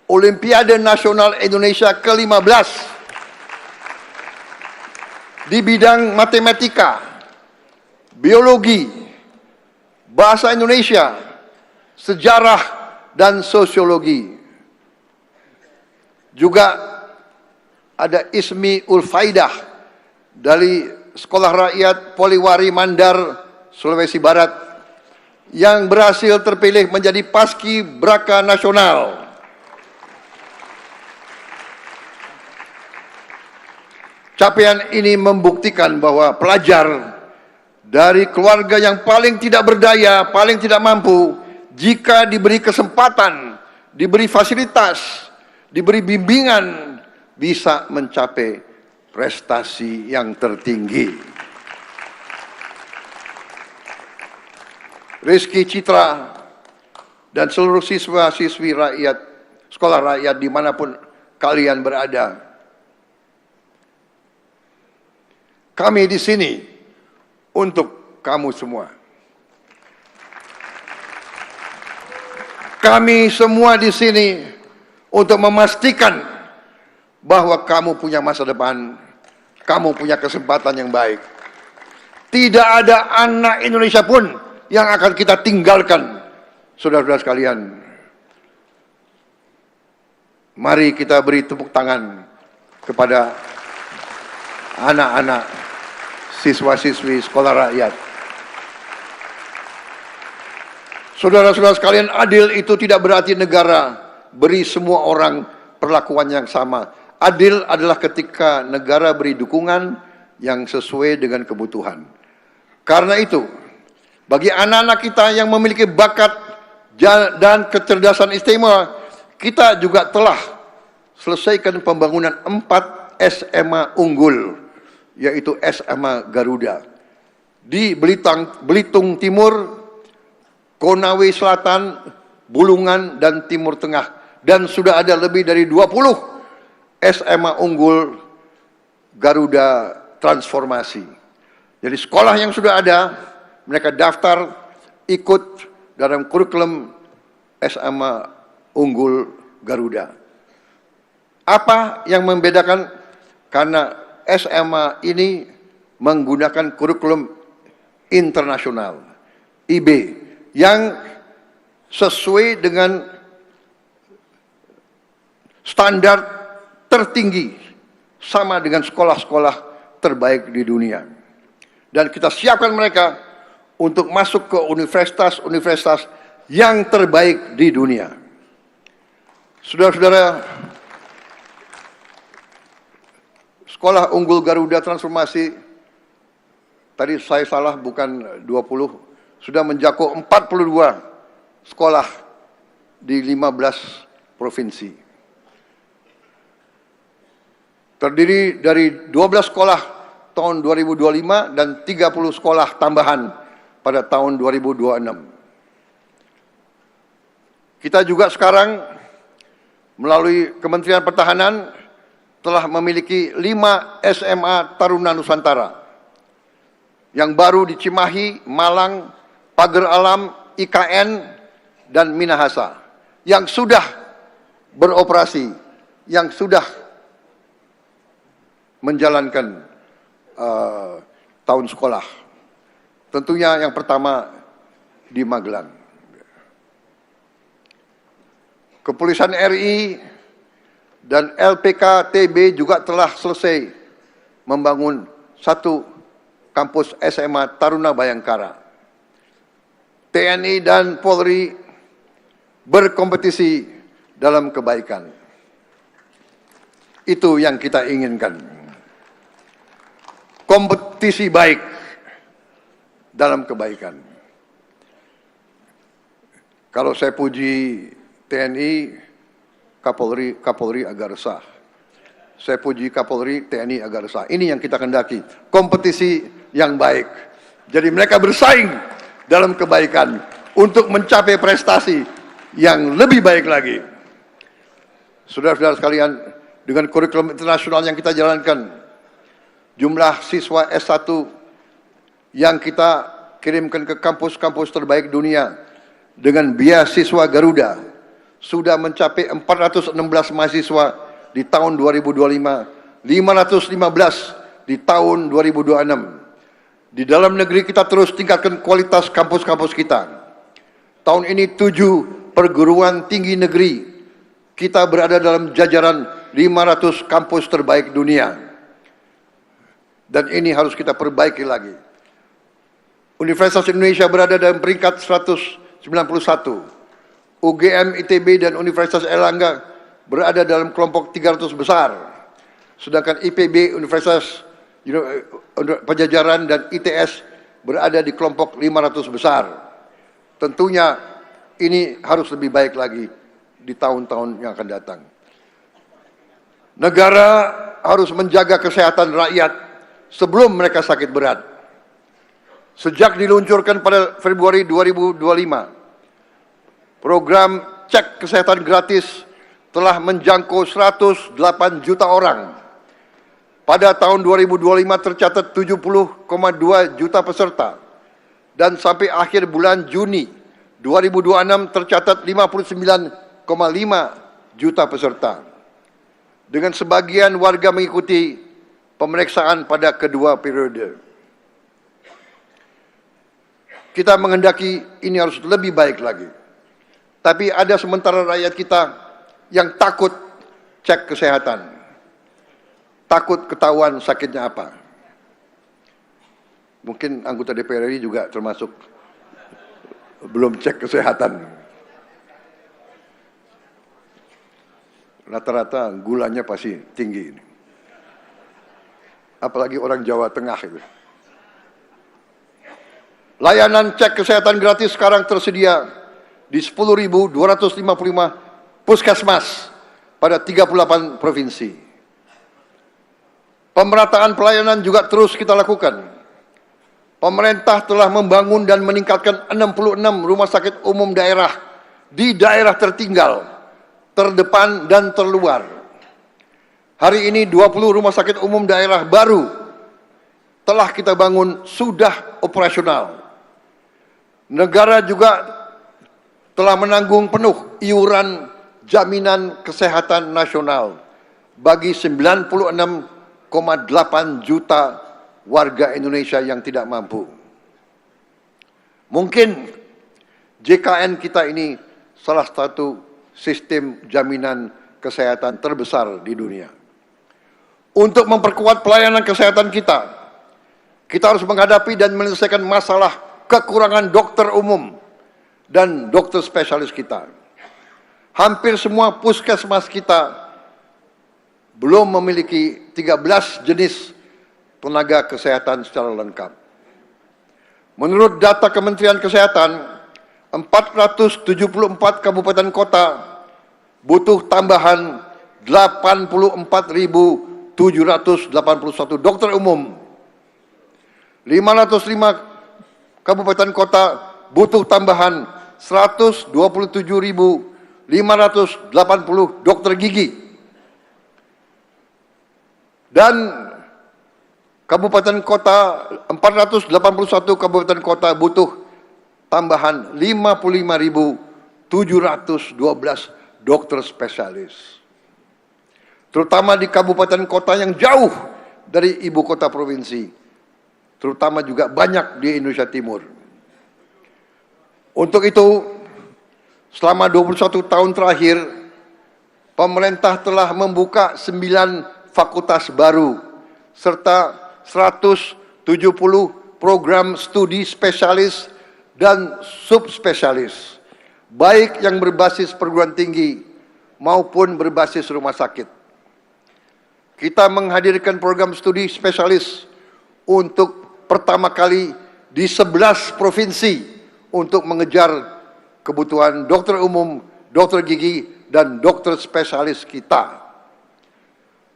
Olimpiade Nasional Indonesia ke-15 di bidang matematika, biologi, bahasa Indonesia, sejarah, dan sosiologi. Juga ada Ismi Ulfaidah dari Sekolah Rakyat Poliwari Mandar, Sulawesi Barat, yang berhasil terpilih menjadi Paski Braka Nasional. Capaian ini membuktikan bahwa pelajar dari keluarga yang paling tidak berdaya, paling tidak mampu, jika diberi kesempatan, diberi fasilitas, diberi bimbingan, bisa mencapai prestasi yang tertinggi. Rizky, Citra, dan seluruh siswa-siswi rakyat, sekolah rakyat dimanapun kalian berada, kami di sini untuk kamu semua. kami semua di sini untuk memastikan bahwa kamu punya masa depan, kamu punya kesempatan yang baik. Tidak ada anak Indonesia pun yang akan kita tinggalkan, saudara-saudara sekalian. Mari kita beri tepuk tangan kepada anak-anak siswa-siswi sekolah rakyat. Saudara-saudara sekalian, adil itu tidak berarti negara beri semua orang perlakuan yang sama. Adil adalah ketika negara beri dukungan yang sesuai dengan kebutuhan. Karena itu, bagi anak-anak kita yang memiliki bakat dan kecerdasan istimewa, kita juga telah selesaikan pembangunan 4 SMA unggul, yaitu SMA Garuda. Di Belitung Timur, Konawe Selatan, Bulungan, dan Timur Tengah. Dan sudah ada lebih dari 20 SMA unggul Garuda transformasi. Jadi sekolah yang sudah ada, mereka daftar ikut dalam kurikulum SMA unggul Garuda. Apa yang membedakan? Karena SMA ini menggunakan kurikulum internasional, IB, yang sesuai dengan standar tertinggi, sama dengan sekolah-sekolah terbaik di dunia. Dan kita siapkan mereka untuk masuk ke universitas-universitas yang terbaik di dunia. Saudara-saudara, sekolah unggul Garuda transformasi, tadi saya salah, bukan 20, sudah mencakup 42 sekolah di 15 provinsi. Terdiri dari 12 sekolah tahun 2025 dan 30 sekolah tambahan pada tahun 2026. Kita juga sekarang melalui Kementerian Pertahanan telah memiliki 5 SMA Taruna Nusantara yang baru di Cimahi, Malang, Pagar Alam, IKN, dan Minahasa yang sudah beroperasi, yang sudah menjalankan tahun sekolah. Tentunya yang pertama di Magelang. Kepolisian RI dan LPK-TB juga telah selesai membangun satu kampus SMA Taruna Bayangkara. TNI dan Polri berkompetisi dalam kebaikan. Itu yang kita inginkan. Kompetisi baik dalam kebaikan. Kalau saya puji TNI, Kapolri agak resah. Saya puji Kapolri, TNI agak resah. Ini yang kita kendaki, kompetisi yang baik. Jadi mereka bersaing dalam kebaikan untuk mencapai prestasi yang lebih baik lagi. Saudara-saudara sekalian, dengan kurikulum internasional yang kita jalankan, jumlah siswa S1 yang kita kirimkan ke kampus-kampus terbaik dunia dengan beasiswa Garuda sudah mencapai 416 mahasiswa di tahun 2025, 515 di tahun 2026. Di dalam negeri kita terus tingkatkan kualitas kampus-kampus kita. Tahun ini 7 perguruan tinggi negeri kita berada dalam jajaran 500 kampus terbaik dunia. Dan ini harus kita perbaiki lagi. Universitas Indonesia berada dalam peringkat 191. UGM, ITB, dan Universitas Airlangga berada dalam kelompok 300 besar. Sedangkan IPB, Universitas Pajajaran, dan ITS berada di kelompok 500 besar. Tentunya ini harus lebih baik lagi di tahun-tahun yang akan datang. Negara harus menjaga kesehatan rakyat sebelum mereka sakit berat. Sejak diluncurkan pada Februari 2025, program cek kesehatan gratis telah menjangkau 108 juta orang. Pada tahun 2025 tercatat 70,2 juta peserta. Dan sampai akhir bulan Juni 2026 tercatat 59,5 juta peserta. Dengan sebagian warga mengikuti pemeriksaan pada kedua periode. Kita menghendaki ini harus lebih baik lagi. Tapi ada sementara rakyat kita yang takut cek kesehatan. Takut ketahuan sakitnya apa. Mungkin anggota DPR RI juga termasuk belum cek kesehatan. Rata-rata gulanya pasti tinggi ini. Apalagi orang Jawa Tengah itu. Layanan cek kesehatan gratis sekarang tersedia di 10.255 puskesmas pada 38 provinsi. Pemerataan pelayanan juga terus kita lakukan. Pemerintah telah membangun dan meningkatkan 66 rumah sakit umum daerah di daerah tertinggal, terdepan dan terluar. Hari ini 20 rumah sakit umum daerah baru telah kita bangun sudah operasional. Negara juga telah menanggung penuh iuran jaminan kesehatan nasional bagi 96,8 juta warga Indonesia yang tidak mampu. Mungkin JKN kita ini salah satu sistem jaminan kesehatan terbesar di dunia. Untuk memperkuat pelayanan kesehatan kita harus menghadapi dan menyelesaikan masalah kekurangan dokter umum dan dokter spesialis kita. Hampir semua puskesmas kita belum memiliki 13 jenis tenaga kesehatan secara lengkap. Menurut data Kementerian Kesehatan, 474 kabupaten kota butuh tambahan 84.781 dokter umum. 505 kabupaten kota butuh tambahan 127.580 dokter gigi. Dan kabupaten kota 481 kabupaten kota butuh tambahan 55.712 dokter spesialis. Terutama di kabupaten kota yang jauh dari ibu kota provinsi. Terutama juga banyak di Indonesia Timur. Untuk itu, selama 21 tahun terakhir, pemerintah telah membuka 9 fakultas baru serta 170 program studi spesialis dan subspesialis, baik yang berbasis perguruan tinggi maupun berbasis rumah sakit. Kita menghadirkan program studi spesialis untuk pertama kali di 11 provinsi untuk mengejar kebutuhan dokter umum, dokter gigi, dan dokter spesialis kita.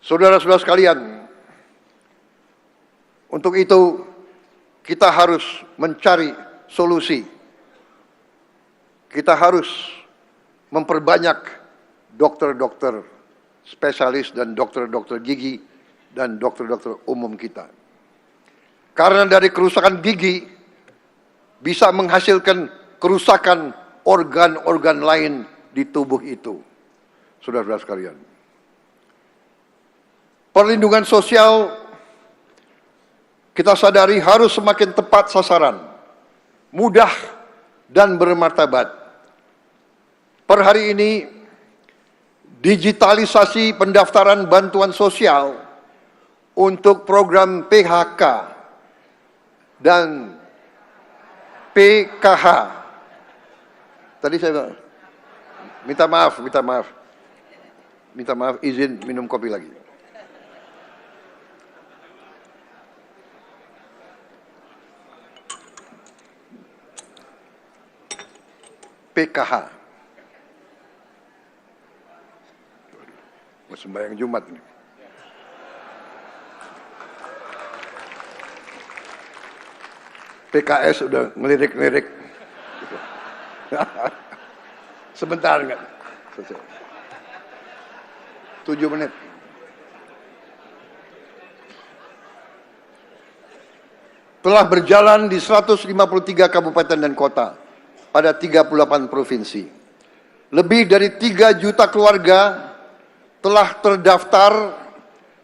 Saudara-saudara sekalian, untuk itu kita harus mencari solusi. Kita harus memperbanyak dokter-dokter spesialis dan dokter-dokter gigi dan dokter-dokter umum kita. Karena dari kerusakan gigi bisa menghasilkan kerusakan organ-organ lain di tubuh itu. Saudara-saudara sekalian. Perlindungan sosial kita sadari harus semakin tepat sasaran, mudah dan bermartabat. Per hari ini, digitalisasi pendaftaran bantuan sosial untuk program PHK dan PKH. Tadi saya minta maaf, izin minum kopi lagi. PKH. Sembahyang Jumat ini. PKS udah ngelirik-ngelirik. Sebentar enggak? 7 menit. Telah berjalan di 153 kabupaten dan kota. pada 38 provinsi. Lebih dari 3 juta keluarga telah terdaftar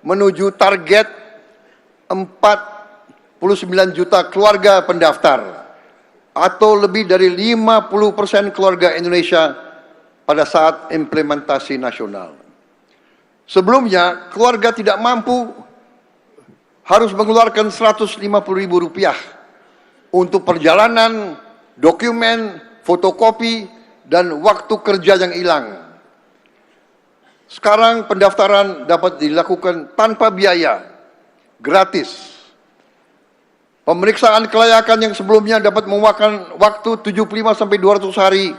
menuju target 49 juta keluarga pendaftar, atau lebih dari 50% keluarga Indonesia pada saat implementasi nasional. Sebelumnya, keluarga tidak mampu harus mengeluarkan Rp150.000 untuk perjalanan, dokumen, fotokopi, dan waktu kerja yang hilang. Sekarang pendaftaran dapat dilakukan tanpa biaya, gratis. Pemeriksaan kelayakan yang sebelumnya dapat memakan waktu 75-200 hari,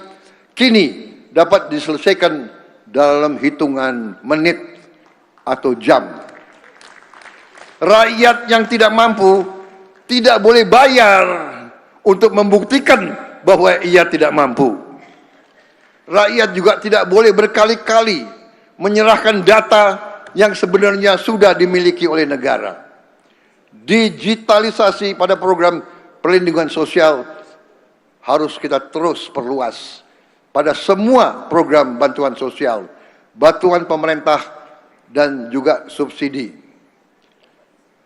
kini dapat diselesaikan dalam hitungan menit atau jam. Rakyat yang tidak mampu tidak boleh bayar untuk membuktikan bahwa ia tidak mampu. Rakyat juga tidak boleh berkali-kali menyerahkan data yang sebenarnya sudah dimiliki oleh negara. Digitalisasi pada program perlindungan sosial harus kita terus perluas pada semua program bantuan sosial, bantuan pemerintah, dan juga subsidi.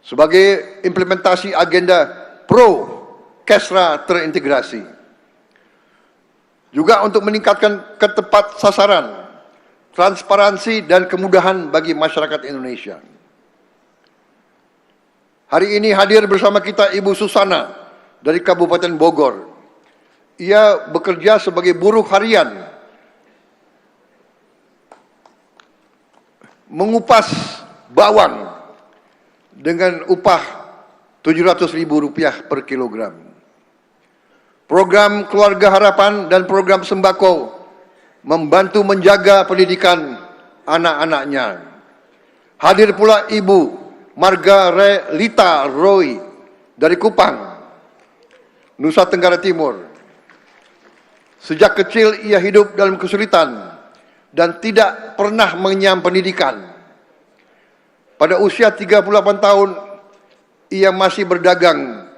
Sebagai implementasi agenda pro-Kesra terintegrasi. Juga untuk meningkatkan ketepat sasaran, transparansi, dan kemudahan bagi masyarakat Indonesia. Hari ini hadir bersama kita Ibu Susana dari Kabupaten Bogor. Ia bekerja sebagai buruh harian, mengupas bawang dengan upah Rp700.000 per kilogram. Program Keluarga Harapan dan program sembako membantu menjaga pendidikan anak-anaknya. Hadir pula Ibu Margarita Roy dari Kupang, Nusa Tenggara Timur. Sejak kecil ia hidup dalam kesulitan dan tidak pernah mengenyam pendidikan. Pada usia 38 tahun, ia masih berdagang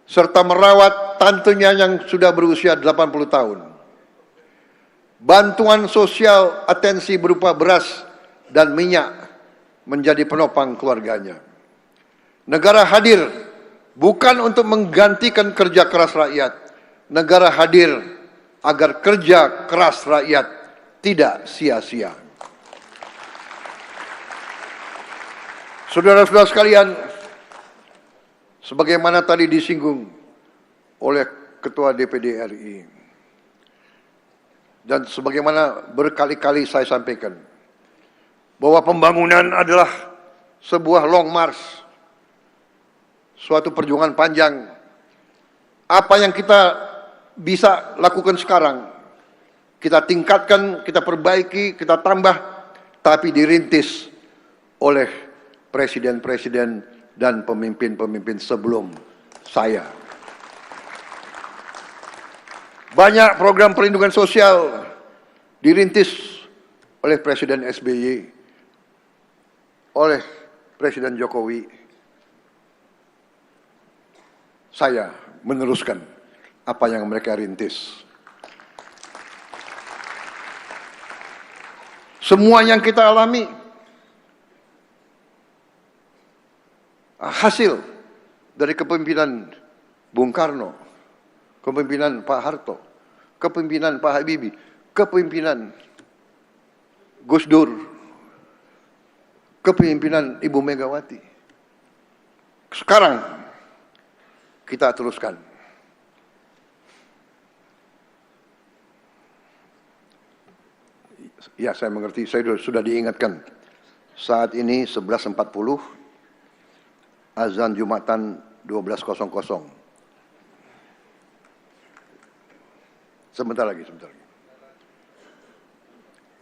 serta merawat tantenya yang sudah berusia 80 tahun. Bantuan sosial atensi berupa beras dan minyak menjadi penopang keluarganya. Negara hadir bukan untuk menggantikan kerja keras rakyat. Negara hadir agar kerja keras rakyat tidak sia-sia. Saudara-saudara sekalian, sebagaimana tadi disinggung oleh Ketua DPD RI, dan sebagaimana berkali-kali saya sampaikan, bahwa pembangunan adalah sebuah long march, suatu perjuangan panjang. Apa yang kita bisa lakukan sekarang, kita tingkatkan, kita perbaiki, kita tambah, tapi dirintis oleh presiden-presiden dan pemimpin-pemimpin sebelum saya. Banyak program perlindungan sosial dirintis oleh Presiden SBY, oleh Presiden Jokowi. Saya meneruskan apa yang mereka rintis. Semua yang kita alami hasil dari kepemimpinan Bung Karno, kepemimpinan Pak Harto, kepemimpinan Pak Habibie, kepemimpinan Gus Dur, kepemimpinan Ibu Megawati. Sekarang kita teruskan. Ya, saya mengerti, saya sudah diingatkan. Saat ini 11.40, azan Jumatan 12.00. Sebentar lagi.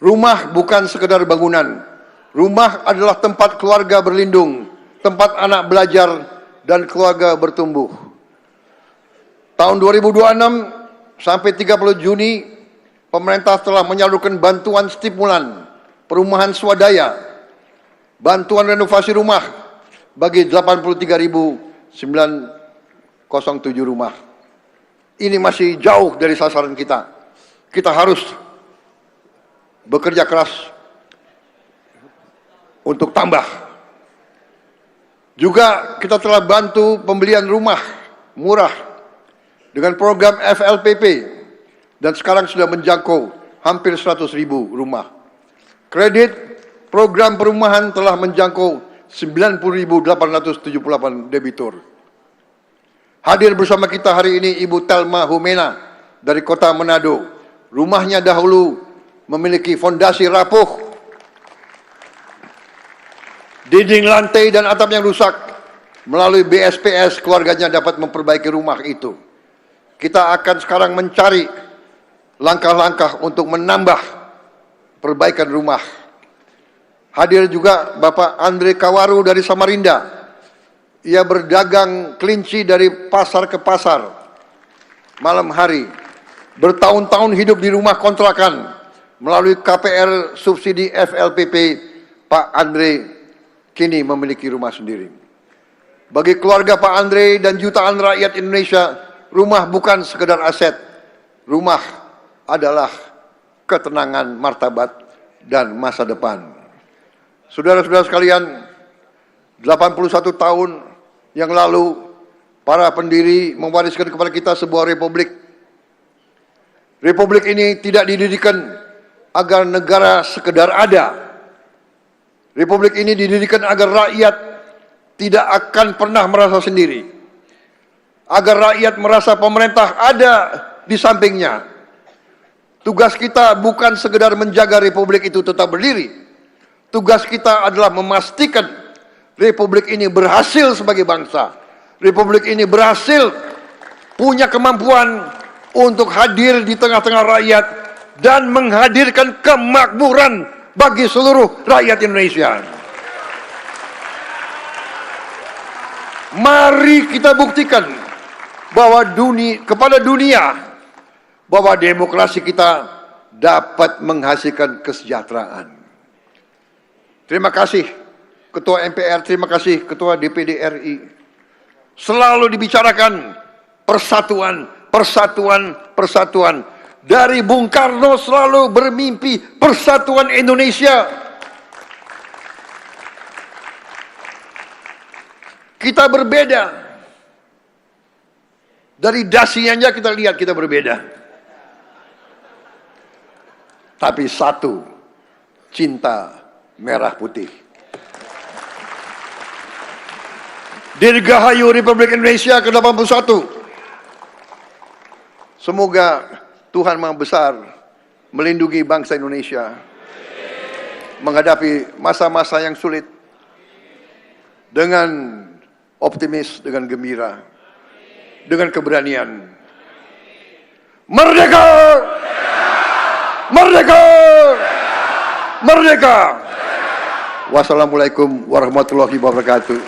Rumah bukan sekedar bangunan. Rumah adalah tempat keluarga berlindung, tempat anak belajar, dan keluarga bertumbuh. Tahun 2026 sampai 30 Juni, pemerintah telah menyalurkan bantuan stimulan perumahan swadaya, bantuan renovasi rumah bagi 83.907 rumah. ini masih jauh dari sasaran kita. Kita harus bekerja keras untuk tambah. Juga kita telah bantu pembelian rumah murah dengan program FLPP dan sekarang sudah menjangkau hampir 100.000 rumah. Kredit program perumahan telah menjangkau 90.878 debitur. Hadir bersama kita hari ini Ibu Telma Humena dari kota Manado. Rumahnya dahulu memiliki fondasi rapuh, dinding lantai dan atap yang rusak. Melalui BSPS keluarganya dapat memperbaiki rumah itu. Kita akan sekarang mencari langkah-langkah untuk menambah perbaikan rumah. Hadir juga Bapak Andre Kawaru dari Samarinda. Ia berdagang kelinci dari pasar ke pasar malam hari. Bertahun-tahun hidup di rumah kontrakan. Melalui KPR subsidi FLPP, Pak Andre kini memiliki rumah sendiri. Bagi keluarga Pak Andre dan jutaan rakyat Indonesia, rumah bukan sekedar aset. Rumah adalah ketenangan, martabat, dan masa depan. Saudara-saudara sekalian, 81 tahun yang lalu, para pendiri mewariskan kepada kita sebuah republik. Republik ini tidak didirikan agar negara sekedar ada. Republik ini didirikan agar rakyat tidak akan pernah merasa sendiri. Agar rakyat merasa pemerintah ada di sampingnya. Tugas kita bukan sekedar menjaga republik itu tetap berdiri. Tugas kita adalah memastikan republik ini berhasil sebagai bangsa. Republik ini berhasil punya kemampuan untuk hadir di tengah-tengah rakyat dan menghadirkan kemakmuran bagi seluruh rakyat Indonesia. Mari kita buktikan bahwa kepada dunia bahwa demokrasi kita dapat menghasilkan kesejahteraan. Terima kasih Ketua MPR, terima kasih Ketua DPD RI. Selalu dibicarakan persatuan, persatuan, persatuan. Dari Bung Karno selalu bermimpi persatuan Indonesia. Kita berbeda. Dari dasinya kita lihat kita berbeda. Tapi satu, cinta merah putih. Dirgahayu Republik Indonesia ke-81. Semoga Tuhan Maha Besar melindungi bangsa Indonesia menghadapi masa-masa yang sulit dengan optimis, dengan gembira, dengan keberanian. Merdeka! Merdeka! Merdeka! Wassalamualaikum warahmatullahi wabarakatuh.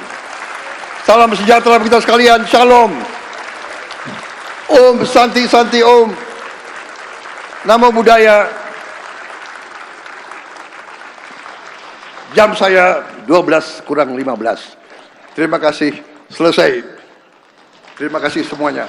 Salam sejahtera bagi kita sekalian. Shalom. Om Santi Santi Om. Namo Buddhaya. Jam saya 12:15. Terima kasih. Selesai. Terima kasih semuanya.